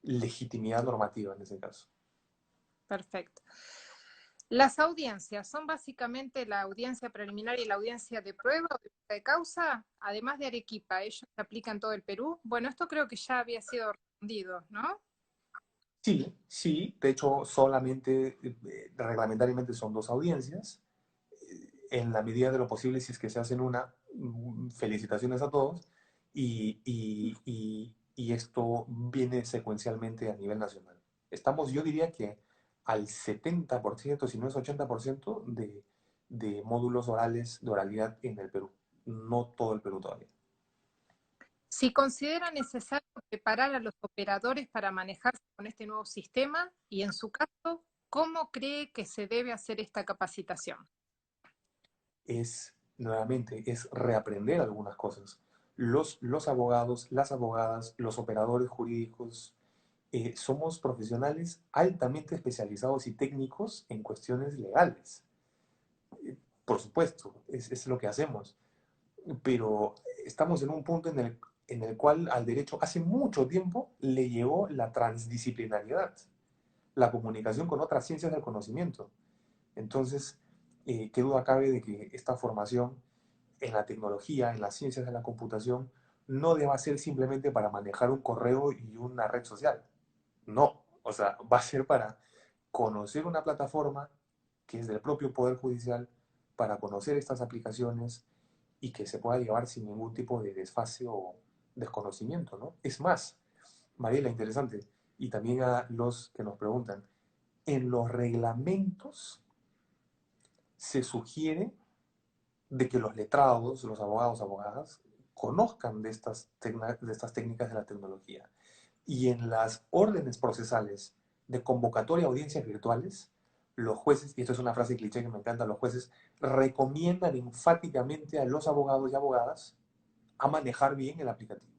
legitimidad normativa en ese caso. Perfecto. Las audiencias son básicamente la audiencia preliminar y la audiencia de prueba o de causa, además de Arequipa, ellos se aplican en todo el Perú. Bueno, esto creo que ya había sido respondido, ¿no? Sí, sí, de hecho solamente reglamentariamente son dos audiencias. En la medida de lo posible, si es que se hacen una, felicitaciones a todos. Y esto viene secuencialmente a nivel nacional. Estamos, yo diría que al 70%, si no es 80%, de módulos orales de oralidad en el Perú. No todo el Perú todavía. Si considera necesario preparar a los operadores para manejarse con este nuevo sistema y en su caso, ¿cómo cree que se debe hacer esta capacitación? Nuevamente, es reaprender algunas cosas. Los abogados, las abogadas, los operadores jurídicos, somos profesionales altamente especializados y técnicos en cuestiones legales. Por supuesto, es lo que hacemos, pero estamos en un punto en el cual al derecho hace mucho tiempo le llegó la transdisciplinariedad, la comunicación con otras ciencias del conocimiento. Entonces, qué duda cabe de que esta formación en la tecnología, en las ciencias de la computación, no deba ser simplemente para manejar un correo y una red social. No, o sea, va a ser para conocer una plataforma que es del propio Poder Judicial, para conocer estas aplicaciones y que se pueda llevar sin ningún tipo de desfase o desconocimiento, ¿no? Es más, Mariela, interesante, y también a los que nos preguntan, en los reglamentos se sugiere de que los letrados, los abogados, abogadas, conozcan de estas técnicas de la tecnología. Y en las órdenes procesales de convocatoria a audiencias virtuales, los jueces, y esto es una frase cliché que me encanta, los jueces recomiendan enfáticamente a los abogados y abogadas a manejar bien el aplicativo,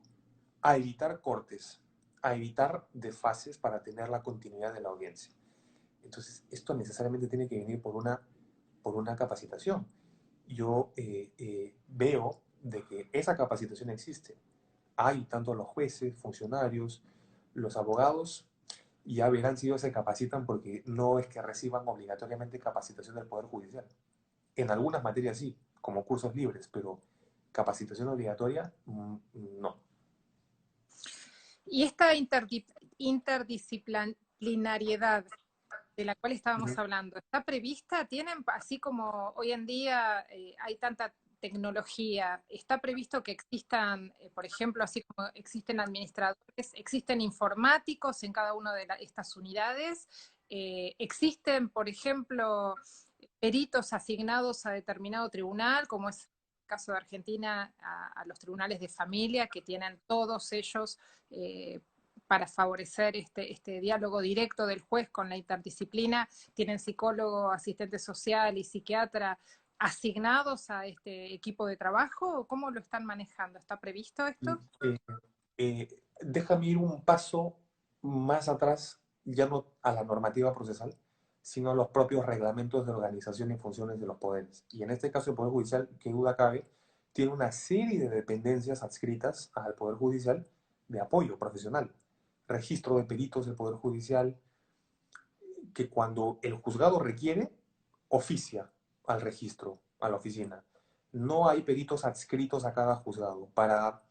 a evitar cortes, a evitar desfases para tener la continuidad de la audiencia. Entonces, esto necesariamente tiene que venir por una capacitación. Yo veo de que esa capacitación existe. Hay tanto los jueces, funcionarios, los abogados, ya verán si ellos se capacitan porque no es que reciban obligatoriamente capacitación del Poder Judicial. En algunas materias sí, como cursos libres, pero capacitación obligatoria, no. Y esta interdisciplinariedad de la cual estábamos Ujú. hablando, ¿está prevista? ¿Tienen, así como hoy en día hay tanta tecnología, está previsto que existan, por ejemplo, así como existen administradores, existen informáticos en cada una de estas unidades? ¿Existen, por ejemplo, peritos asignados a determinado tribunal, como es el caso de Argentina, a los tribunales de familia, que tienen todos ellos eh, para favorecer este diálogo directo del juez con la interdisciplina, tienen psicólogo, asistente social y psiquiatra asignados a este equipo de trabajo? ¿Cómo lo están manejando? ¿Está previsto esto? Eh, Déjame ir un paso más atrás, ya no a la normativa procesal, sino a los propios reglamentos de organización y funciones de los poderes. Y en este caso el Poder Judicial, qué duda cabe, tiene una serie de dependencias adscritas al Poder Judicial de apoyo profesional. Registro de peritos del Poder Judicial, que cuando el juzgado requiere, oficia al registro, a la oficina. No hay peritos adscritos a cada juzgado para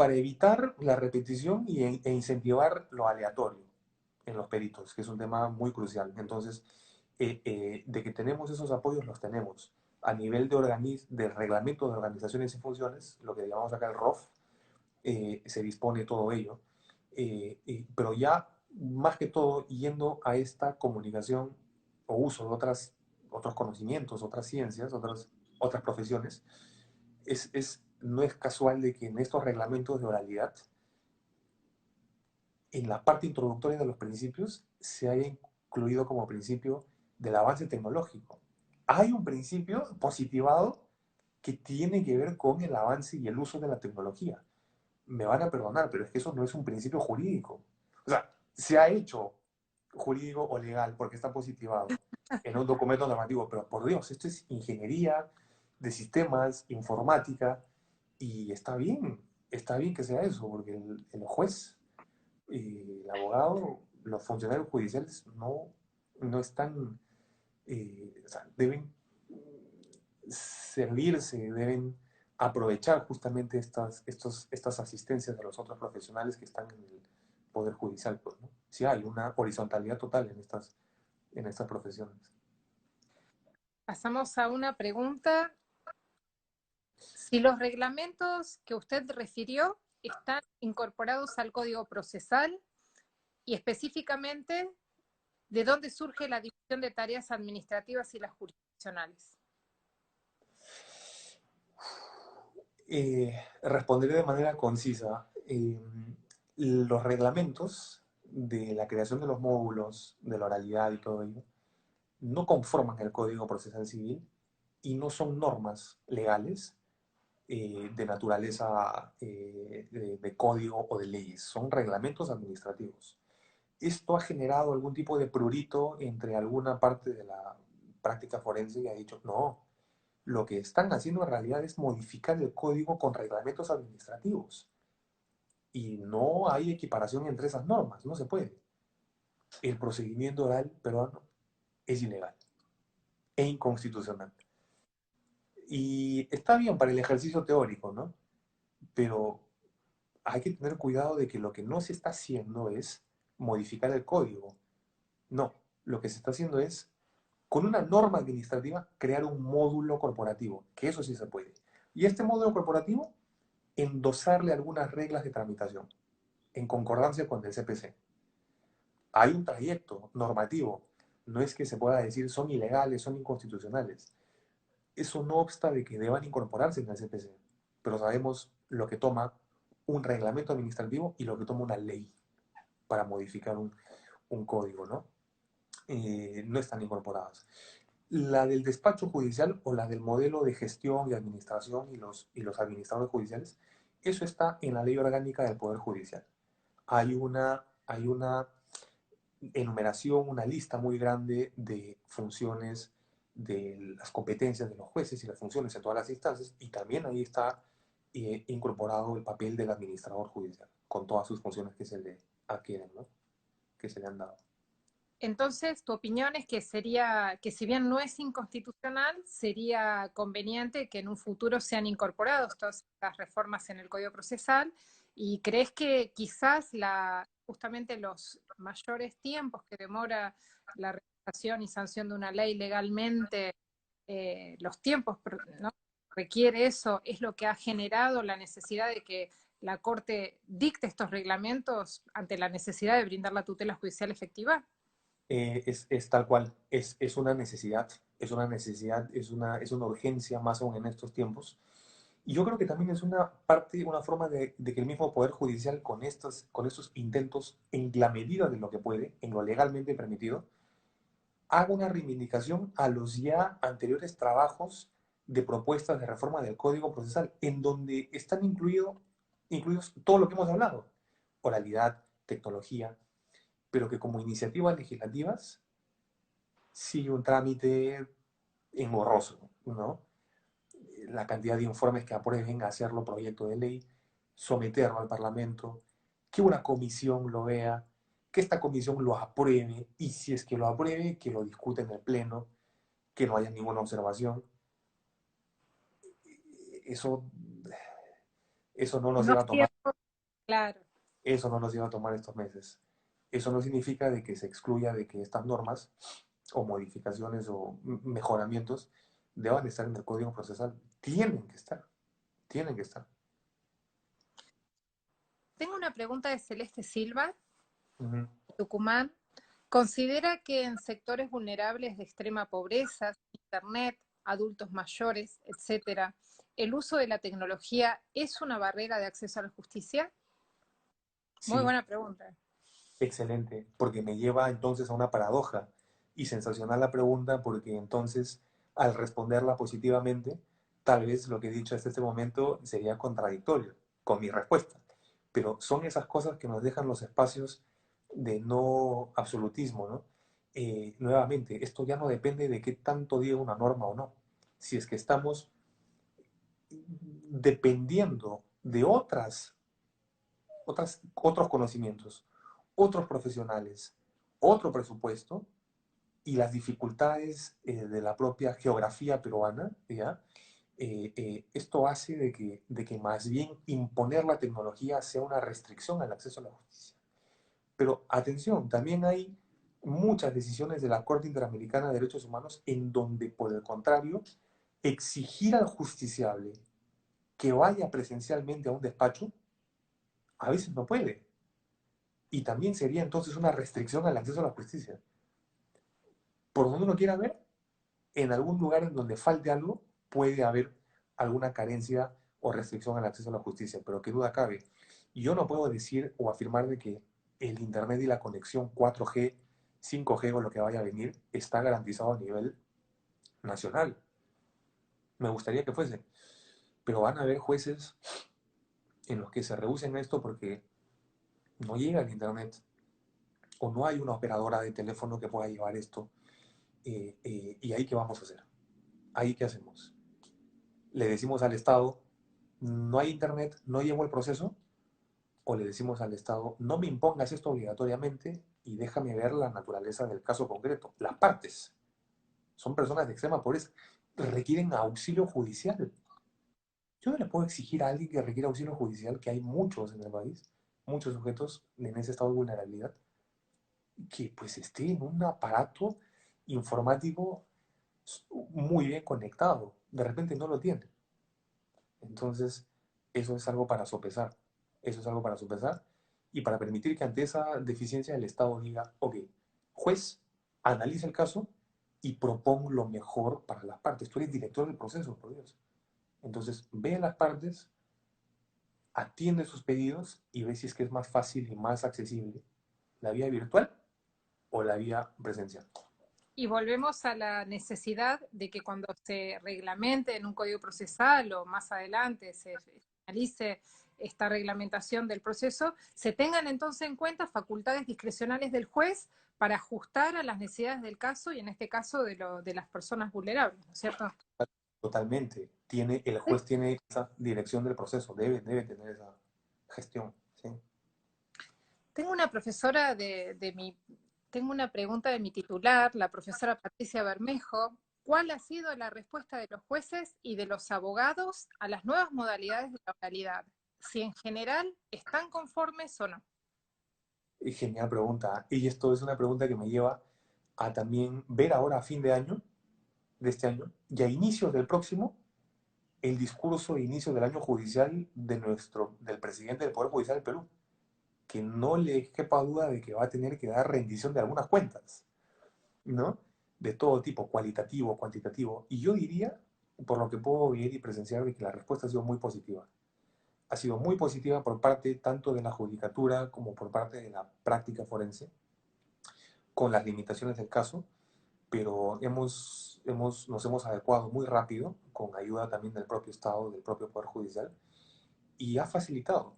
evitar la repetición e incentivar lo aleatorio en los peritos, que es un tema muy crucial. Entonces, de que tenemos esos apoyos, los tenemos. A nivel de reglamento de organizaciones y funciones, lo que llamamos acá el ROF, se dispone todo ello. Pero ya, más que todo, yendo a esta comunicación o uso de otros conocimientos, otras ciencias, otras profesiones, no es casual de que en estos reglamentos de oralidad, en la parte introductoria de los principios, se haya incluido como principio del avance tecnológico. Hay un principio positivado que tiene que ver con el avance y el uso de la tecnología. Me van a perdonar, pero es que eso no es un principio jurídico. O sea, se ha hecho jurídico o legal porque está positivado en un documento normativo, pero por Dios, esto es ingeniería de sistemas, informática, y está bien que sea eso, porque el juez y el abogado, los funcionarios judiciales no están, o sea, deben servirse, deben aprovechar justamente estas asistencias de los otros profesionales que están en el Poder Judicial. Pues, ¿no? Sí hay una horizontalidad total en estas profesiones. Pasamos a una pregunta. Si los reglamentos que usted refirió están incorporados al Código Procesal y específicamente, ¿de dónde surge la división de tareas administrativas y las jurisdiccionales? Responderé de manera concisa. Los reglamentos de la creación de los módulos, de la oralidad y todo ello, no conforman el Código Procesal Civil y no son normas legales de naturaleza de código o de leyes, son reglamentos administrativos. Esto ha generado algún tipo de prurito entre alguna parte de la práctica forense y ha dicho, no, lo que están haciendo en realidad es modificar el código con reglamentos administrativos. y no hay equiparación entre esas normas, no se puede. El procedimiento oral peruano es ilegal e inconstitucional. Y está bien para el ejercicio teórico, ¿no? Pero hay que tener cuidado de que lo que no se está haciendo es modificar el código. No, lo que se está haciendo es, con una norma administrativa, crear un módulo corporativo, que eso sí se puede. Y este módulo corporativo, endosarle algunas reglas de tramitación, en concordancia con el CPC. Hay un trayecto normativo, no es que se pueda decir son ilegales, son inconstitucionales. Eso no obsta de que deban incorporarse en el CPC, pero sabemos lo que toma un reglamento administrativo y lo que toma una ley para modificar un código, ¿no? No están incorporadas. La del despacho judicial o la del modelo de gestión y administración y los administradores judiciales, eso está en la ley orgánica del Poder Judicial. Hay una enumeración, una lista muy grande de funciones, de las competencias de los jueces y las funciones en todas las instancias, y también ahí está incorporado el papel del administrador judicial, con todas sus funciones que se le adquieren, ¿no? Que se le han dado. Entonces, tu opinión es que sería, que si bien no es inconstitucional, sería conveniente que en un futuro sean incorporados todas las reformas en el Código Procesal, y crees que quizás justamente los mayores tiempos que demora la realización y sanción de una ley legalmente, los tiempos, ¿no? Requiere eso, es lo que ha generado la necesidad de que la Corte dicte estos reglamentos ante la necesidad de brindar la tutela judicial efectiva. Es tal cual, es una necesidad, es una urgencia más aún en estos tiempos. Y yo creo que también es una parte, una forma de que el mismo Poder Judicial con estos intentos, en la medida de lo que puede, en lo legalmente permitido, haga una reivindicación a los ya anteriores trabajos de propuestas de reforma del Código Procesal, en donde están incluidos todo lo que hemos hablado, oralidad, tecnología, pero que como iniciativas legislativas sigue un trámite engorroso, ¿no? La cantidad de informes que aprueben, hacerlo proyecto de ley, someterlo al Parlamento, que una comisión lo vea, que esta comisión lo apruebe, y si es que lo apruebe, que lo discute en el Pleno, que no haya ninguna observación. Eso, eso no nos No lleva a tomar, cierto, claro. eso no nos lleva a tomar estos meses. Eso no significa de que se excluya de que estas normas o modificaciones o mejoramientos deban estar en el Código Procesal. Tienen que estar. Tengo una pregunta de Celeste Silva, Ujú. Tucumán. ¿Considera que en sectores vulnerables de extrema pobreza, Internet, adultos mayores, etcétera, el uso de la tecnología es una barrera de acceso a la justicia? Muy Sí, buena pregunta. excelente, porque me lleva entonces a una paradoja y sensacional la pregunta, porque entonces al responderla positivamente, tal vez lo que he dicho hasta este momento sería contradictorio con mi respuesta, pero son esas cosas que nos dejan los espacios de no absolutismo, ¿no? Nuevamente, esto ya no depende de qué tanto diga una norma o no. Si es que estamos dependiendo de otros conocimientos, otros profesionales, otro presupuesto y las dificultades de la propia geografía peruana, ¿ya? Esto hace de que más bien imponer la tecnología sea una restricción al acceso a la justicia. Pero atención, también hay muchas decisiones de la Corte Interamericana de Derechos Humanos en donde, por el contrario, exigir al justiciable que vaya presencialmente a un despacho, a veces no puede. Y también sería entonces una restricción al acceso a la justicia. Por donde uno quiera ver, en algún lugar en donde falte algo, puede haber alguna carencia o restricción al acceso a la justicia, pero qué duda cabe. Yo no puedo decir o afirmar de que el Internet y la conexión 4G, 5G o lo que vaya a venir está garantizado a nivel nacional. Me gustaría que fuese, pero van a haber jueces en los que se rehúsen a esto porque no llega el Internet o no hay una operadora de teléfono que pueda llevar esto. ¿Y ahí qué vamos a hacer? ¿Ahí qué hacemos? Le decimos al Estado, no hay internet, no llevo el proceso, o le decimos al Estado, no me impongas esto obligatoriamente y déjame ver la naturaleza del caso concreto. Las partes son personas de extrema pobreza, requieren auxilio judicial. Yo no le puedo exigir a alguien que requiera auxilio judicial, que hay muchos en el país, muchos sujetos en ese estado de vulnerabilidad, que pues esté en un aparato informático muy bien conectado. De repente no lo tiene. Entonces, eso es algo para sopesar. Eso es algo para sopesar y para permitir que ante esa deficiencia el Estado diga, ok, juez, analiza el caso y propon lo mejor para las partes. Tú eres director del proceso, por Dios. Entonces, ve a las partes, atiende sus pedidos y ve si es que es más fácil y más accesible la vía virtual o la vía presencial. Y volvemos a la necesidad de que cuando se reglamente en un código procesal o más adelante se finalice esta reglamentación del proceso, se tengan entonces en cuenta facultades discrecionales del juez para ajustar a las necesidades del caso y en este caso de las personas vulnerables, ¿no es cierto? Totalmente. El Sí. juez tiene esa dirección del proceso, debe tener esa gestión. ¿Sí? Tengo una profesora tengo una pregunta de mi titular, la profesora Patricia Bermejo. ¿Cuál ha sido la respuesta de los jueces y de los abogados a las nuevas modalidades de la oralidad? Si en general están conformes o no. Genial pregunta. Y esto es una pregunta que me lleva a también ver ahora a fin de año, de este año, y a inicios del próximo, el discurso de inicio del año judicial del presidente del Poder Judicial del Perú, que no le quepa duda de que va a tener que dar rendición de algunas cuentas, ¿no? De todo tipo, cualitativo, cuantitativo. Y yo diría, por lo que puedo ver y presenciar, de que la respuesta ha sido muy positiva. Ha sido muy positiva por parte tanto de la judicatura como por parte de la práctica forense, con las limitaciones del caso, pero nos hemos adecuado muy rápido, con ayuda también del propio Estado, del propio Poder Judicial, y ha facilitado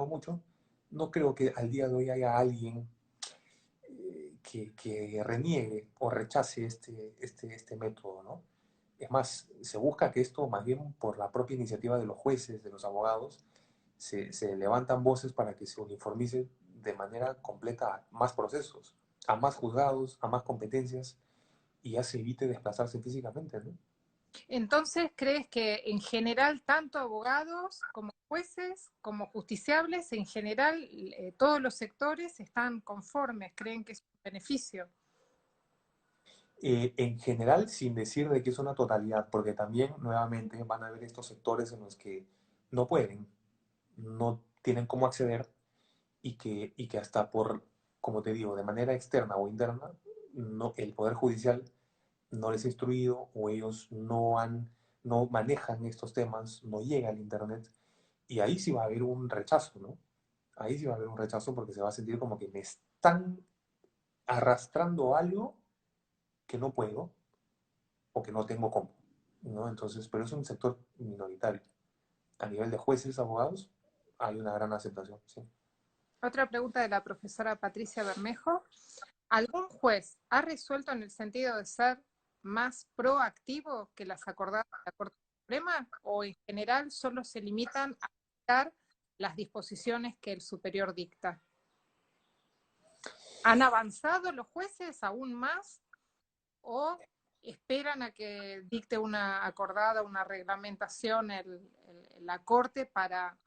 mucho. No creo que al día de hoy haya alguien que reniegue o rechace este método, ¿no? Es más, se busca que esto, más bien por la propia iniciativa de los jueces, de los abogados, se levantan voces para que se uniformice de manera completa a más procesos, a más juzgados, a más competencias, y ya se evite desplazarse físicamente, ¿no? Entonces, ¿crees que en general tanto abogados como jueces, como justiciables, en general todos los sectores están conformes, creen que es un beneficio? En general, sin decir de que es una totalidad, porque también nuevamente van a haber estos sectores en los que no pueden, no tienen cómo acceder y que hasta por, como te digo, de manera externa o interna, no, el Poder Judicial no les ha instruido o ellos no manejan estos temas, no llega al Internet, y ahí sí va a haber un rechazo, ¿no? Ahí sí va a haber un rechazo porque se va a sentir como que me están arrastrando algo que no puedo o que no tengo cómo, ¿no? Entonces, pero es un sector minoritario. A nivel de jueces, abogados, hay una gran aceptación, ¿sí? Otra pregunta de la profesora Patricia Bermejo. ¿Algún juez ha resuelto en el sentido de ser más proactivo que las acordadas de la Corte Suprema o en general solo se limitan a aplicar las disposiciones que el superior dicta? ¿Han avanzado los jueces aún más o esperan a que dicte una acordada, una reglamentación la Corte para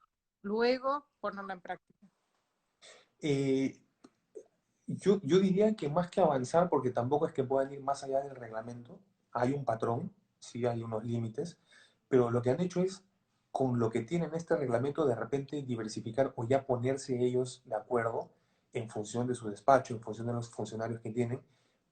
luego ponerla en práctica? Eh, yo diría que más que avanzar, porque tampoco es que puedan ir más allá del reglamento, hay un patrón, sí hay unos límites, pero lo que han hecho es, con lo que tienen este reglamento, de repente diversificar o ya ponerse ellos de acuerdo en función de su despacho, en función de los funcionarios que tienen,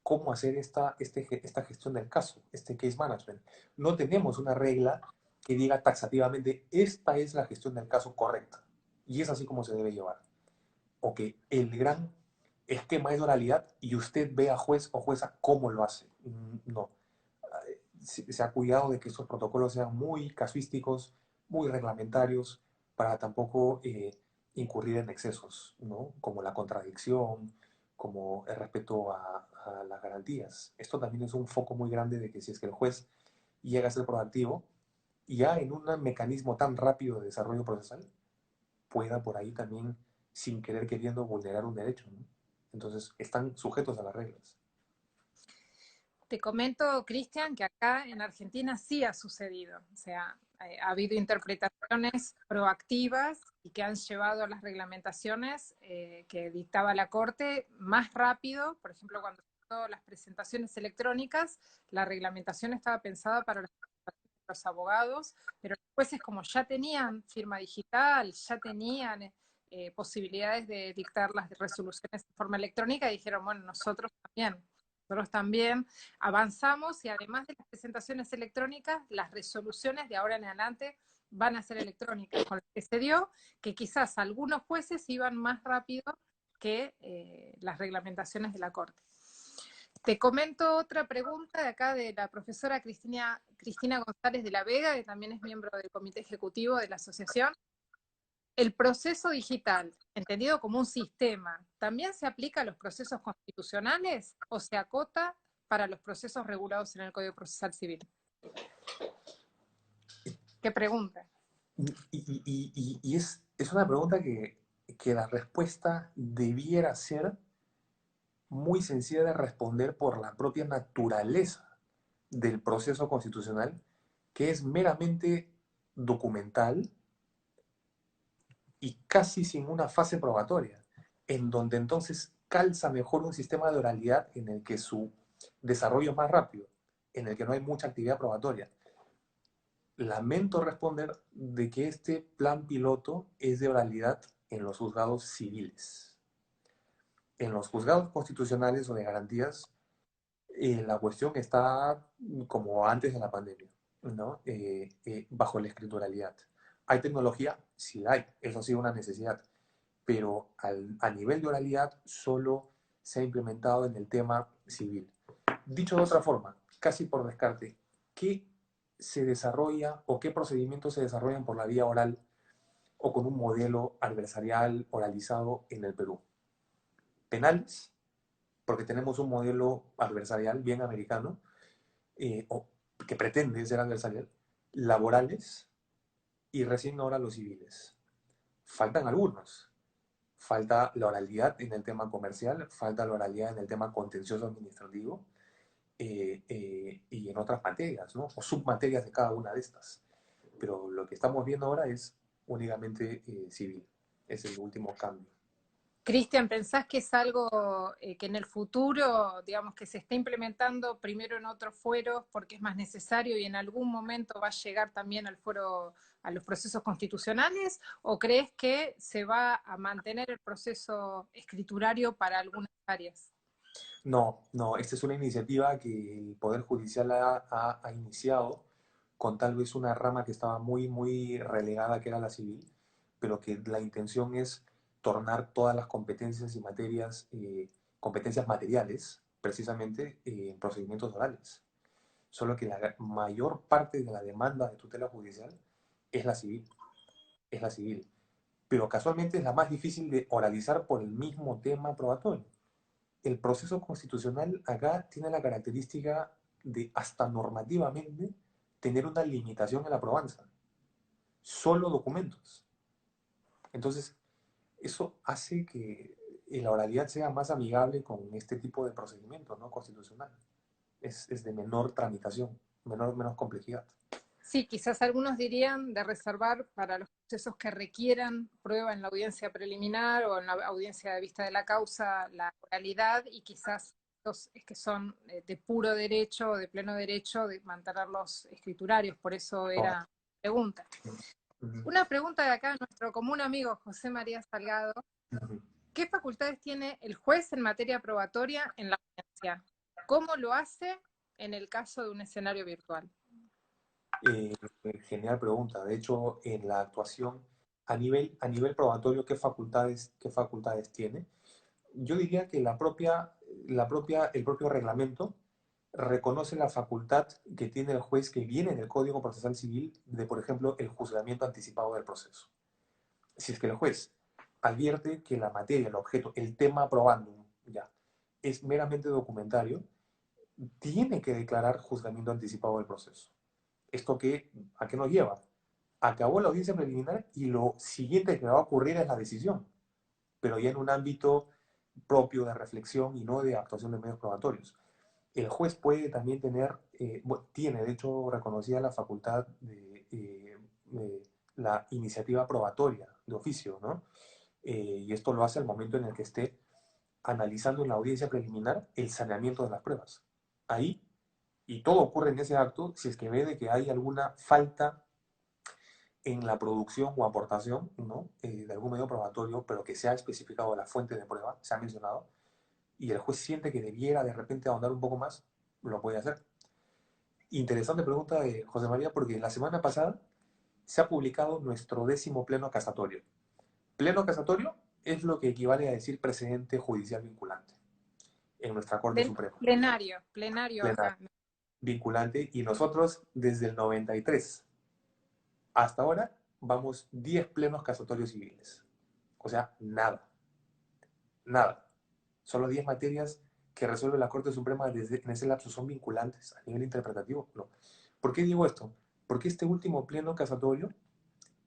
cómo hacer esta gestión del caso, este case management. No tenemos una regla que diga taxativamente, esta es la gestión del caso correcta, y es así como se debe llevar. O que el gran esquema es oralidad y usted ve a juez o jueza cómo lo hace. No. Se ha cuidado de que estos protocolos sean muy casuísticos, muy reglamentarios, para tampoco incurrir en excesos, ¿no? Como la contradicción, como el respeto a las garantías. Esto también es un foco muy grande de que si es que el juez llega a ser proactivo, ya en un mecanismo tan rápido de desarrollo procesal, pueda por ahí también, sin querer queriendo, vulnerar un derecho, ¿no? Entonces, están sujetos a las reglas. Te comento, Cristian, que acá en Argentina sí ha sucedido. O sea, ha habido interpretaciones proactivas y que han llevado a las reglamentaciones que dictaba la Corte más rápido. Por ejemplo, cuando se hizo las presentaciones electrónicas, la reglamentación estaba pensada para los abogados, pero los jueces, como ya tenían firma digital, ya tenían posibilidades de dictar las resoluciones de forma electrónica, dijeron, bueno, nosotros también avanzamos y además de las presentaciones electrónicas, las resoluciones de ahora en adelante van a ser electrónicas, con lo que se dio que quizás algunos jueces iban más rápido que las reglamentaciones de la Corte. Te comento otra pregunta de acá de la profesora Cristina González de la Vega, que también es miembro del comité ejecutivo de la asociación. ¿El proceso digital, entendido como un sistema, también se aplica a los procesos constitucionales o se acota para los procesos regulados en el Código Procesal Civil? ¿Qué pregunta? Y es una pregunta que la respuesta debiera ser muy sencilla de responder por la propia naturaleza del proceso constitucional, que es meramente documental y casi sin una fase probatoria, en donde entonces calza mejor un sistema de oralidad en el que su desarrollo es más rápido, en el que no hay mucha actividad probatoria. Lamento responder de que este plan piloto es de oralidad en los juzgados civiles. En los juzgados constitucionales o de garantías, la cuestión está como antes de la pandemia, ¿no? Bajo la escrituralidad. ¿Hay tecnología? Sí hay, eso ha sido una necesidad, pero a nivel de oralidad solo se ha implementado en el tema civil. Dicho de otra forma, casi por descarte, ¿qué se desarrolla o qué procedimientos se desarrollan por la vía oral o con un modelo adversarial oralizado en el Perú? Penales, porque tenemos un modelo adversarial bien americano, o que pretende ser adversarial, laborales y recién ahora los civiles. Faltan algunos. Falta la oralidad en el tema comercial, falta la oralidad en el tema contencioso administrativo y en otras materias, ¿no? O submaterias de cada una de estas. Pero lo que estamos viendo ahora es únicamente civil. Es el último cambio. Cristian, ¿pensás que es algo que en el futuro, digamos, que se está implementando primero en otros fueros porque es más necesario y en algún momento va a llegar también al foro, a los procesos constitucionales? ¿O crees que se va a mantener el proceso escriturario para algunas áreas? No, no, esta es una iniciativa que el Poder Judicial ha iniciado con tal vez una rama que estaba muy relegada, que era la civil, pero que la intención es tornar todas las competencias y materias, competencias materiales, precisamente en procedimientos orales. Solo que la mayor parte de la demanda de tutela judicial es la civil, es la civil. Pero casualmente es la más difícil de oralizar por el mismo tema probatorio. El proceso constitucional acá tiene la característica de, hasta normativamente, tener una limitación en la probanza. Solo documentos. Entonces, eso hace que la oralidad sea más amigable con este tipo de procedimiento, ¿no? Constitucional. Es de menor tramitación, menos complejidad. Sí, quizás algunos dirían de reservar para los procesos que requieran prueba en la audiencia preliminar o en la audiencia de vista de la causa la oralidad y quizás los que son de puro derecho o de pleno derecho de mantenerlos escriturarios. Por eso era Correcto. la pregunta. Ujú, Una pregunta de acá, nuestro común amigo José María Salgado. ujú. ¿Qué facultades tiene el juez en materia probatoria en la audiencia? ¿Cómo lo hace en el caso de un escenario virtual? Eh, Genial pregunta. De hecho, en la actuación, a nivel probatorio, qué facultades tiene? Yo diría que el propio reglamento reconoce la facultad que tiene el juez que viene en el Código Procesal Civil de, por ejemplo, el juzgamiento anticipado del proceso. Si es que el juez advierte que la materia, el objeto, el tema probando, ya, es meramente documentario, tiene que declarar juzgamiento anticipado del proceso. ¿Esto qué, a qué nos lleva? acabó la audiencia preliminar y lo siguiente que va a ocurrir es la decisión, pero ya en un ámbito propio de reflexión y no de actuación de medios probatorios. El juez puede también tener, bueno, tiene de hecho reconocida la facultad de la iniciativa probatoria de oficio, ¿no? Y esto lo hace al momento en el que esté analizando en la audiencia preliminar el saneamiento de las pruebas. Ahí, y todo ocurre en ese acto, si es que ve de que hay alguna falta en la producción o aportación, ¿no? De algún medio probatorio, pero que se ha especificado la fuente de prueba, se ha mencionado, y el juez siente que debiera de repente ahondar un poco más, lo puede hacer. Interesante pregunta de José María, porque la semana pasada se ha publicado nuestro 10º pleno casatorio. Pleno casatorio es lo que equivale a decir precedente judicial vinculante en nuestra Corte Suprema. Plenario Plenario, acá. vinculante, y nosotros desde el 93 hasta ahora vamos 10 plenos casatorios civiles. O sea, nada. Nada. Solo 10 materias que resuelve la Corte Suprema desde, en ese lapso son vinculantes a nivel interpretativo. No. ¿Por qué digo esto? Porque este último pleno casatorio,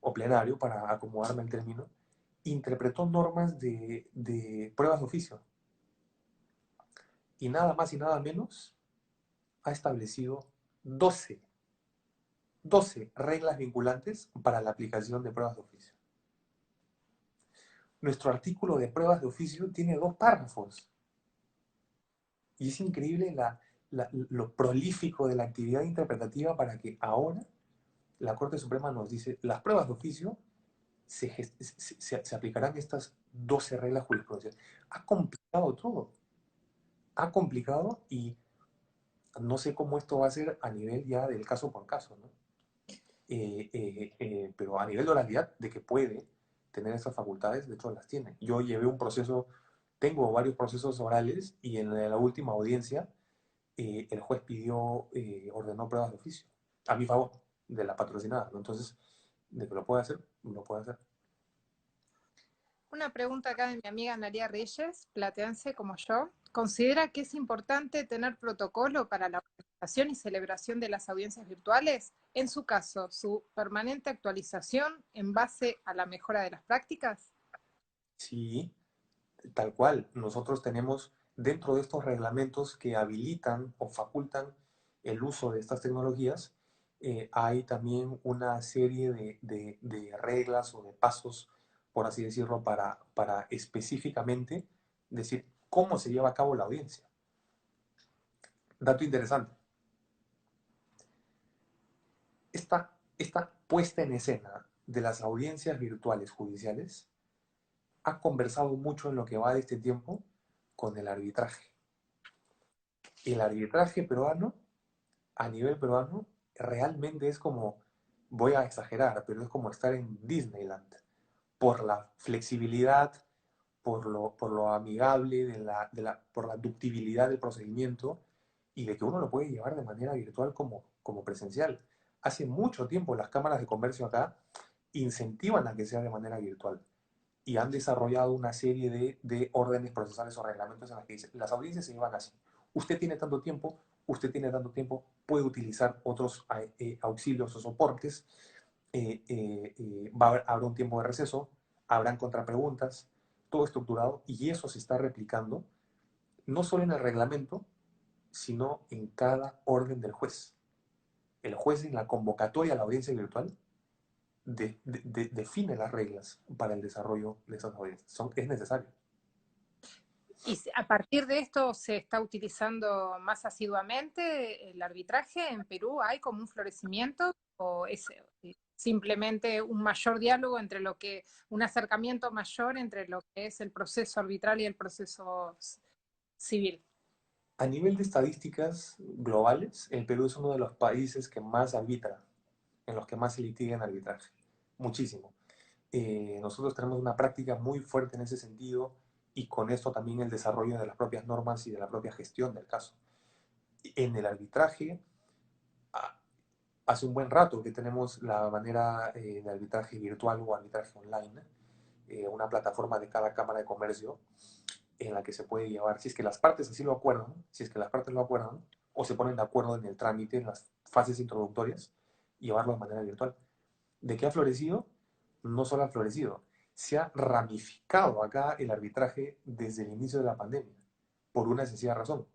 o plenario, para acomodarme el término, interpretó normas de pruebas de oficio. Y nada más y nada menos ha establecido 12 reglas vinculantes para la aplicación de pruebas de oficio. Nuestro artículo de pruebas de oficio tiene 2 párrafos. Y es increíble lo prolífico de la actividad interpretativa para que ahora la Corte Suprema nos dice, las pruebas de oficio se aplicarán estas 12 reglas jurisprudenciales. Ha complicado todo. Ha complicado y no sé cómo esto va a ser a nivel ya del caso por caso, ¿no? Pero a nivel de oralidad, de que puede tener esas facultades, de hecho las tiene. Yo llevé un proceso, tengo varios procesos orales y en la última audiencia el juez pidió, ordenó pruebas de oficio, a mi favor, de la patrocinada, ¿no? Entonces, de que lo puede hacer, lo puede hacer. Una pregunta acá de mi amiga Analia Reyes, platense como yo. ¿Considera que es importante tener protocolo para la organización y celebración de las audiencias virtuales? En su caso, ¿su permanente actualización en base a la mejora de las prácticas? Sí, tal cual. Nosotros tenemos dentro de estos reglamentos que habilitan o facultan el uso de estas tecnologías, hay también una serie de reglas o de pasos, por así decirlo, para específicamente decir cómo se lleva a cabo la audiencia. Dato interesante. Esta puesta en escena de las audiencias virtuales judiciales ha conversado mucho en lo que va de este tiempo con el arbitraje. El arbitraje peruano, a nivel peruano, realmente es como, voy a exagerar, pero es como estar en Disneyland, por la flexibilidad, por lo amigable, por la ductibilidad del procedimiento y de que uno lo puede llevar de manera virtual como presencial. Hace mucho tiempo las cámaras de comercio acá incentivan a que sea de manera virtual y han desarrollado una serie de órdenes procesales o reglamentos en las que dicen, las audiencias se llevan así. Usted tiene tanto tiempo, usted tiene tanto tiempo, puede utilizar otros auxilios o soportes, habrá un tiempo de receso, habrán contrapreguntas, todo estructurado, y eso se está replicando no solo en el reglamento, sino en cada orden del juez. El juez en la convocatoria a la audiencia virtual define las reglas para el desarrollo de esas audiencias. Es necesario. ¿Y a partir de esto se está utilizando más asiduamente el arbitraje en Perú? ¿Hay como un florecimiento o es simplemente un mayor diálogo entre un acercamiento mayor entre lo que es el proceso arbitral y el proceso civil? A nivel de estadísticas globales, el Perú es uno de los países que más arbitra, en los que más se litiga en arbitraje. Muchísimo. Nosotros tenemos una práctica muy fuerte en ese sentido y con esto también el desarrollo de las propias normas y de la propia gestión del caso. En el arbitraje, hace un buen rato que tenemos la manera de arbitraje virtual o arbitraje online, una plataforma de cada Cámara de Comercio en la que se puede llevar, si es que las partes así lo acuerdan, si es que las partes lo acuerdan, o se ponen de acuerdo en el trámite, en las fases introductorias, llevarlo de manera virtual. ¿De qué ha florecido? No solo ha florecido, se ha ramificado acá el arbitraje desde el inicio de la pandemia, por una sencilla razón.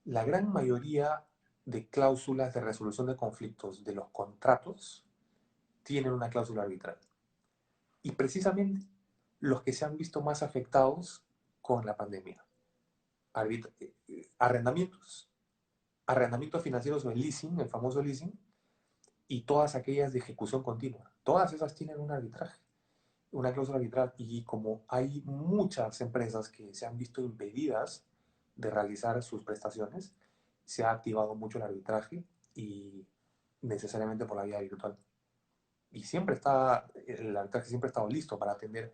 La gran mayoría de cláusulas de resolución de conflictos de los contratos tienen una cláusula arbitral. Y precisamente los que se han visto más afectados con la pandemia. Arrendamientos, arrendamientos financieros o el leasing, el famoso leasing, y todas aquellas de ejecución continua. Todas esas tienen un arbitraje, una cláusula arbitral. Y como hay muchas empresas que se han visto impedidas de realizar sus prestaciones, se ha activado mucho el arbitraje y necesariamente por la vía virtual. Y siempre está, el arbitraje siempre ha estado listo para atender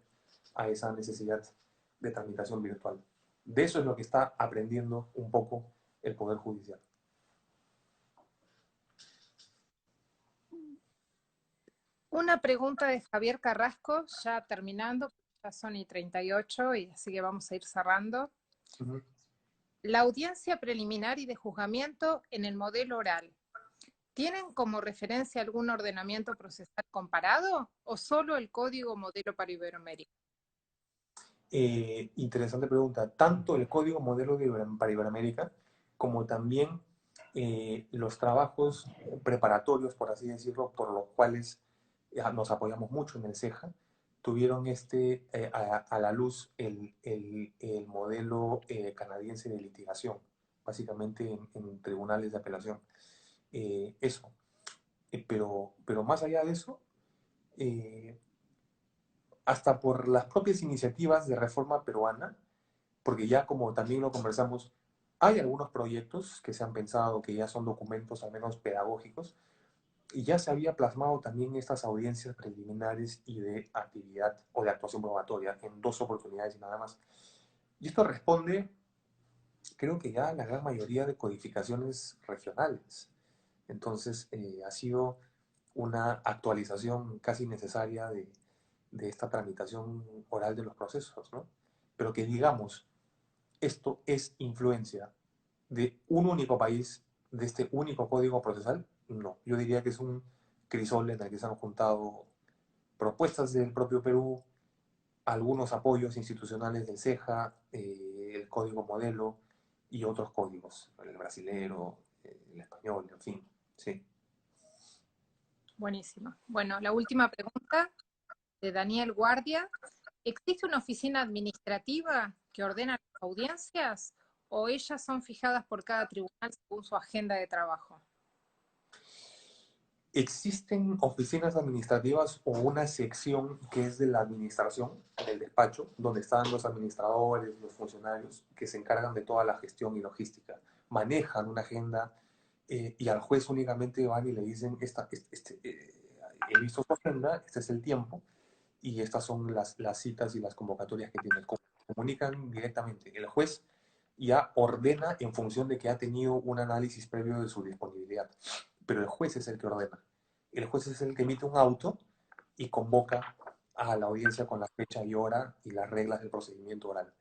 a esa necesidad de tramitación virtual. De eso es lo que está aprendiendo un poco el Poder Judicial. Una pregunta de Javier Carrasco, ya terminando, ya son y 38, y así que vamos a ir cerrando. Uh-huh. La audiencia preliminar y de juzgamiento en el modelo oral, ¿tienen como referencia algún ordenamiento procesal comparado o solo el código modelo para Iberoamérica? Interesante pregunta. Tanto el código modelo para Iberoamérica como también los trabajos preparatorios, por así decirlo, por los cuales nos apoyamos mucho en el CEJA, tuvieron a la luz el modelo canadiense de litigación, básicamente en tribunales de apelación. Eso. Pero más allá de eso, hasta por las propias iniciativas de reforma peruana, porque ya como también lo conversamos, hay algunos proyectos que se han pensado que ya son documentos al menos pedagógicos, y ya se había plasmado también estas audiencias preliminares y de actividad o de actuación probatoria en 2 oportunidades y nada más. Y esto responde, creo que ya a la gran mayoría de codificaciones regionales. Entonces, ha sido una actualización casi necesaria de esta tramitación oral de los procesos, ¿no? Pero que digamos, esto es influencia de un único país, de este único código procesal, no. Yo diría que es un crisol en el que se han juntado propuestas del propio Perú, algunos apoyos institucionales del CEJA, el código modelo y otros códigos, el brasilero, el español, en fin, sí. Buenísimo. Bueno, la última pregunta de Daniel Guardia. ¿Existe una oficina administrativa que ordena las audiencias o ellas son fijadas por cada tribunal según su agenda de trabajo? ¿Existen oficinas administrativas o una sección que es de la administración, del despacho, donde están los administradores, los funcionarios que se encargan de toda la gestión y logística? Manejan una agenda y al juez únicamente van y le dicen, he visto su agenda, este es el tiempo y estas son las citas y las convocatorias que tiene. Comunican directamente. El juez ya ordena en función de que ha tenido un análisis previo de su disponibilidad, pero el juez es el que ordena. El juez es el que emite un auto y convoca a la audiencia con la fecha y hora y las reglas del procedimiento oral.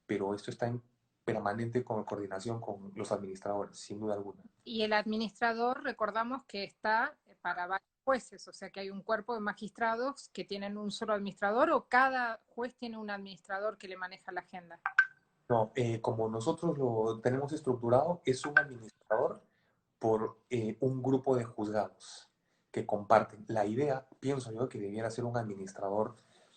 Pero esto está en permanente coordinación con los administradores, sin duda alguna. Y el administrador, recordamos que está para varios jueces, o sea que hay un cuerpo de magistrados que tienen un solo administrador o cada juez tiene un administrador que le maneja la agenda. No, como nosotros lo tenemos estructurado, es un administrador por un grupo de juzgados que comparten. La idea, pienso yo, que debiera ser un administrador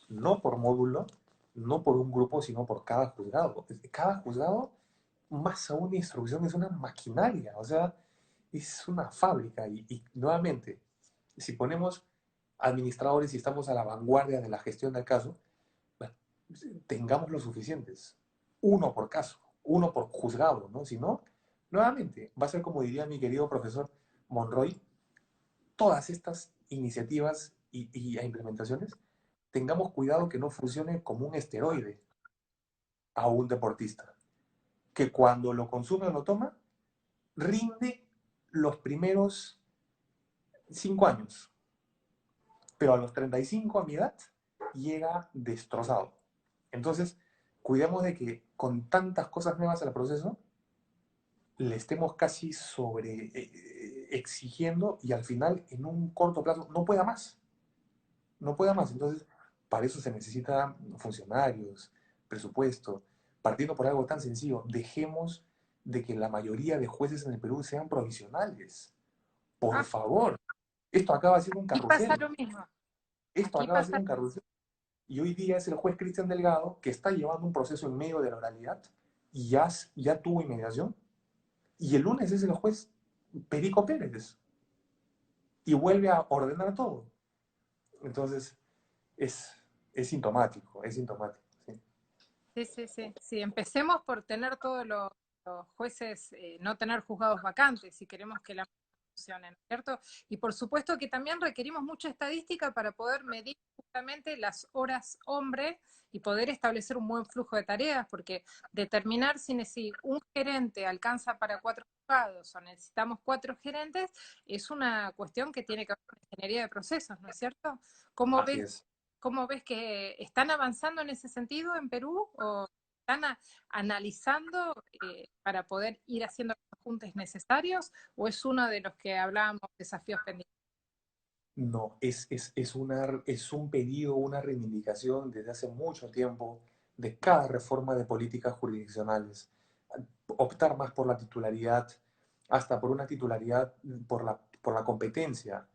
no por módulo, no por un grupo, sino por cada juzgado. Cada juzgado, más aún de instrucción, es una maquinaria, o sea, es una fábrica. Y nuevamente, si ponemos administradores y estamos a la vanguardia de la gestión del caso, bueno, tengamos los suficientes. Uno por caso, uno por juzgado, ¿no? Si no, nuevamente, va a ser como diría mi querido profesor Monroy, todas estas iniciativas y implementaciones, tengamos cuidado que no funcione como un esteroide a un deportista, que cuando lo consume o lo toma, rinde los primeros 5 años, pero a los 35 a mi edad llega destrozado. Entonces, cuidemos de que con tantas cosas nuevas al proceso, le estemos casi exigiendo y al final en un corto plazo no pueda más, no pueda más. Entonces, para eso se necesitan funcionarios, presupuesto, partiendo por algo tan sencillo, dejemos de que la mayoría de jueces en el Perú sean provisionales. Por Ah, favor, esto acaba siendo un y pasa carrusel, lo mismo. esto Aquí acaba pasa. siendo un carrusel. Y hoy día es el juez Cristian Delgado que está llevando un proceso en medio de la oralidad y ya tuvo inmediación. Y el lunes es el juez Perico Pérez y vuelve a ordenar todo. Entonces, es, es sintomático, es sintomático. ¿Sí? Sí, sí, sí. Sí, empecemos por tener todos los jueces, no tener juzgados vacantes, si queremos que la funcione, ¿no es cierto? Y por supuesto que también requerimos mucha estadística para poder medir justamente las horas hombre y poder establecer un buen flujo de tareas, porque determinar si un gerente alcanza para 4 juzgados o necesitamos 4 gerentes es una cuestión que tiene que ver con ingeniería de procesos, ¿no es cierto? ¿Cómo Así ves es. ¿Cómo ves que están avanzando en ese sentido en Perú o están analizando para poder ir haciendo los ajustes necesarios o es uno de los que hablábamos desafíos pendientes? No, es un pedido, una reivindicación desde hace mucho tiempo de cada reforma de políticas jurisdiccionales. Optar más por la titularidad, hasta por una titularidad por la competencia.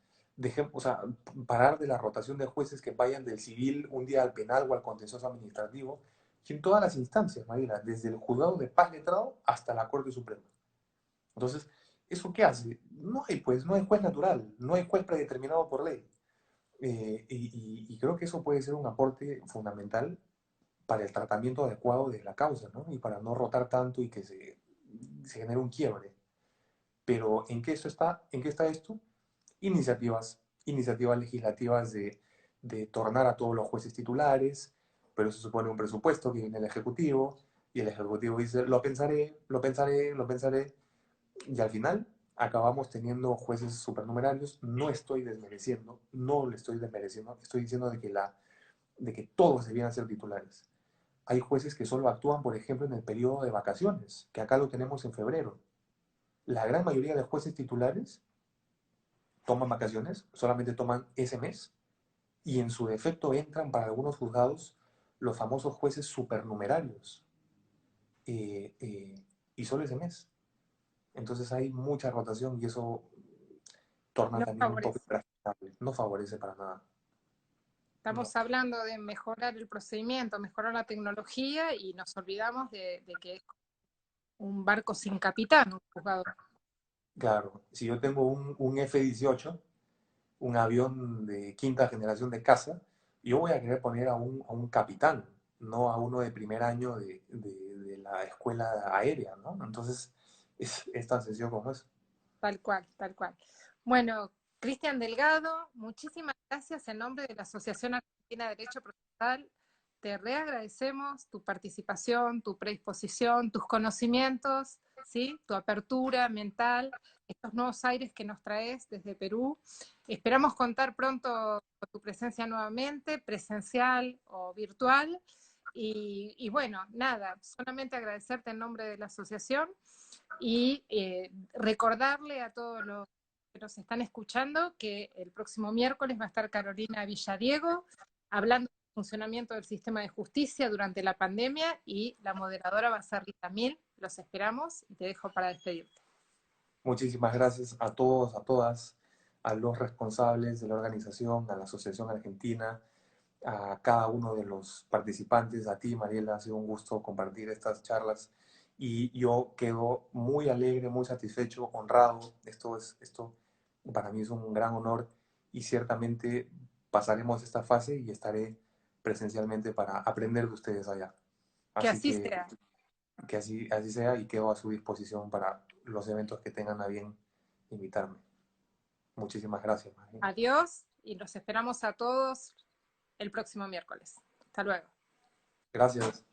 O sea, parar de la rotación de jueces que vayan del civil un día al penal o al contencioso administrativo, y en todas las instancias, Mayra, desde el juzgado de paz letrado hasta la Corte Suprema. Entonces, ¿eso qué hace? No hay, pues, no hay juez natural, no hay juez predeterminado por ley. Y creo que eso puede ser un aporte fundamental para el tratamiento adecuado de la causa, ¿no? Y para no rotar tanto y que se genere un quiebre. Pero ¿en qué esto está? ¿En qué está esto? Iniciativas legislativas de tornar a todos los jueces titulares, pero eso supone un presupuesto que viene del Ejecutivo, y el Ejecutivo dice, lo pensaré, lo pensaré, lo pensaré, y al final acabamos teniendo jueces supernumerarios. No estoy desmereciendo, no le estoy desmereciendo, estoy diciendo de que todos debían ser titulares. Hay jueces que solo actúan, por ejemplo, en el periodo de vacaciones, que acá lo tenemos en febrero. La gran mayoría de jueces titulares toman vacaciones, solamente toman ese mes, y en su defecto entran para algunos juzgados los famosos jueces supernumerarios, eh, eh, y solo ese mes. Entonces hay mucha rotación y eso torna No también un poco favorece. impracticable, no favorece para nada. No. Estamos hablando de mejorar el procedimiento, mejorar la tecnología y nos olvidamos de que es un barco sin capitán, un juzgado. Claro, si yo tengo un F-18, un avión de quinta generación de caza, yo voy a querer poner a un capitán, no a uno de primer año de la escuela aérea, ¿no? Entonces, es tan sencillo como eso. Tal cual, tal cual. Bueno, Cristian Delgado, muchísimas gracias en nombre de la Asociación Argentina de Derecho Procesal. Te reagradecemos tu participación, tu predisposición, tus conocimientos, ¿sí? Tu apertura mental, estos nuevos aires que nos traes desde Perú. Esperamos contar pronto con tu presencia nuevamente, presencial o virtual. Y bueno, nada, solamente agradecerte en nombre de la asociación y recordarle a todos los que nos están escuchando que el próximo miércoles va a estar Carolina Villadiego hablando del funcionamiento del sistema de justicia durante la pandemia y la moderadora va a ser Rita Mil. Los esperamos y te dejo para despedirte. Muchísimas gracias a todos, a todas, a los responsables de la organización, a la Asociación Argentina, a cada uno de los participantes, a ti, Mariela, ha sido un gusto compartir estas charlas y yo quedo muy alegre, muy satisfecho, honrado. Esto para mí es un gran honor y ciertamente pasaremos esta fase y estaré presencialmente para aprender de ustedes allá. Que Así así sea. que así sea y quedo a su disposición para los eventos que tengan a bien invitarme. Muchísimas gracias, Mariela. Adiós y los esperamos a todos el próximo miércoles. Hasta luego. Gracias.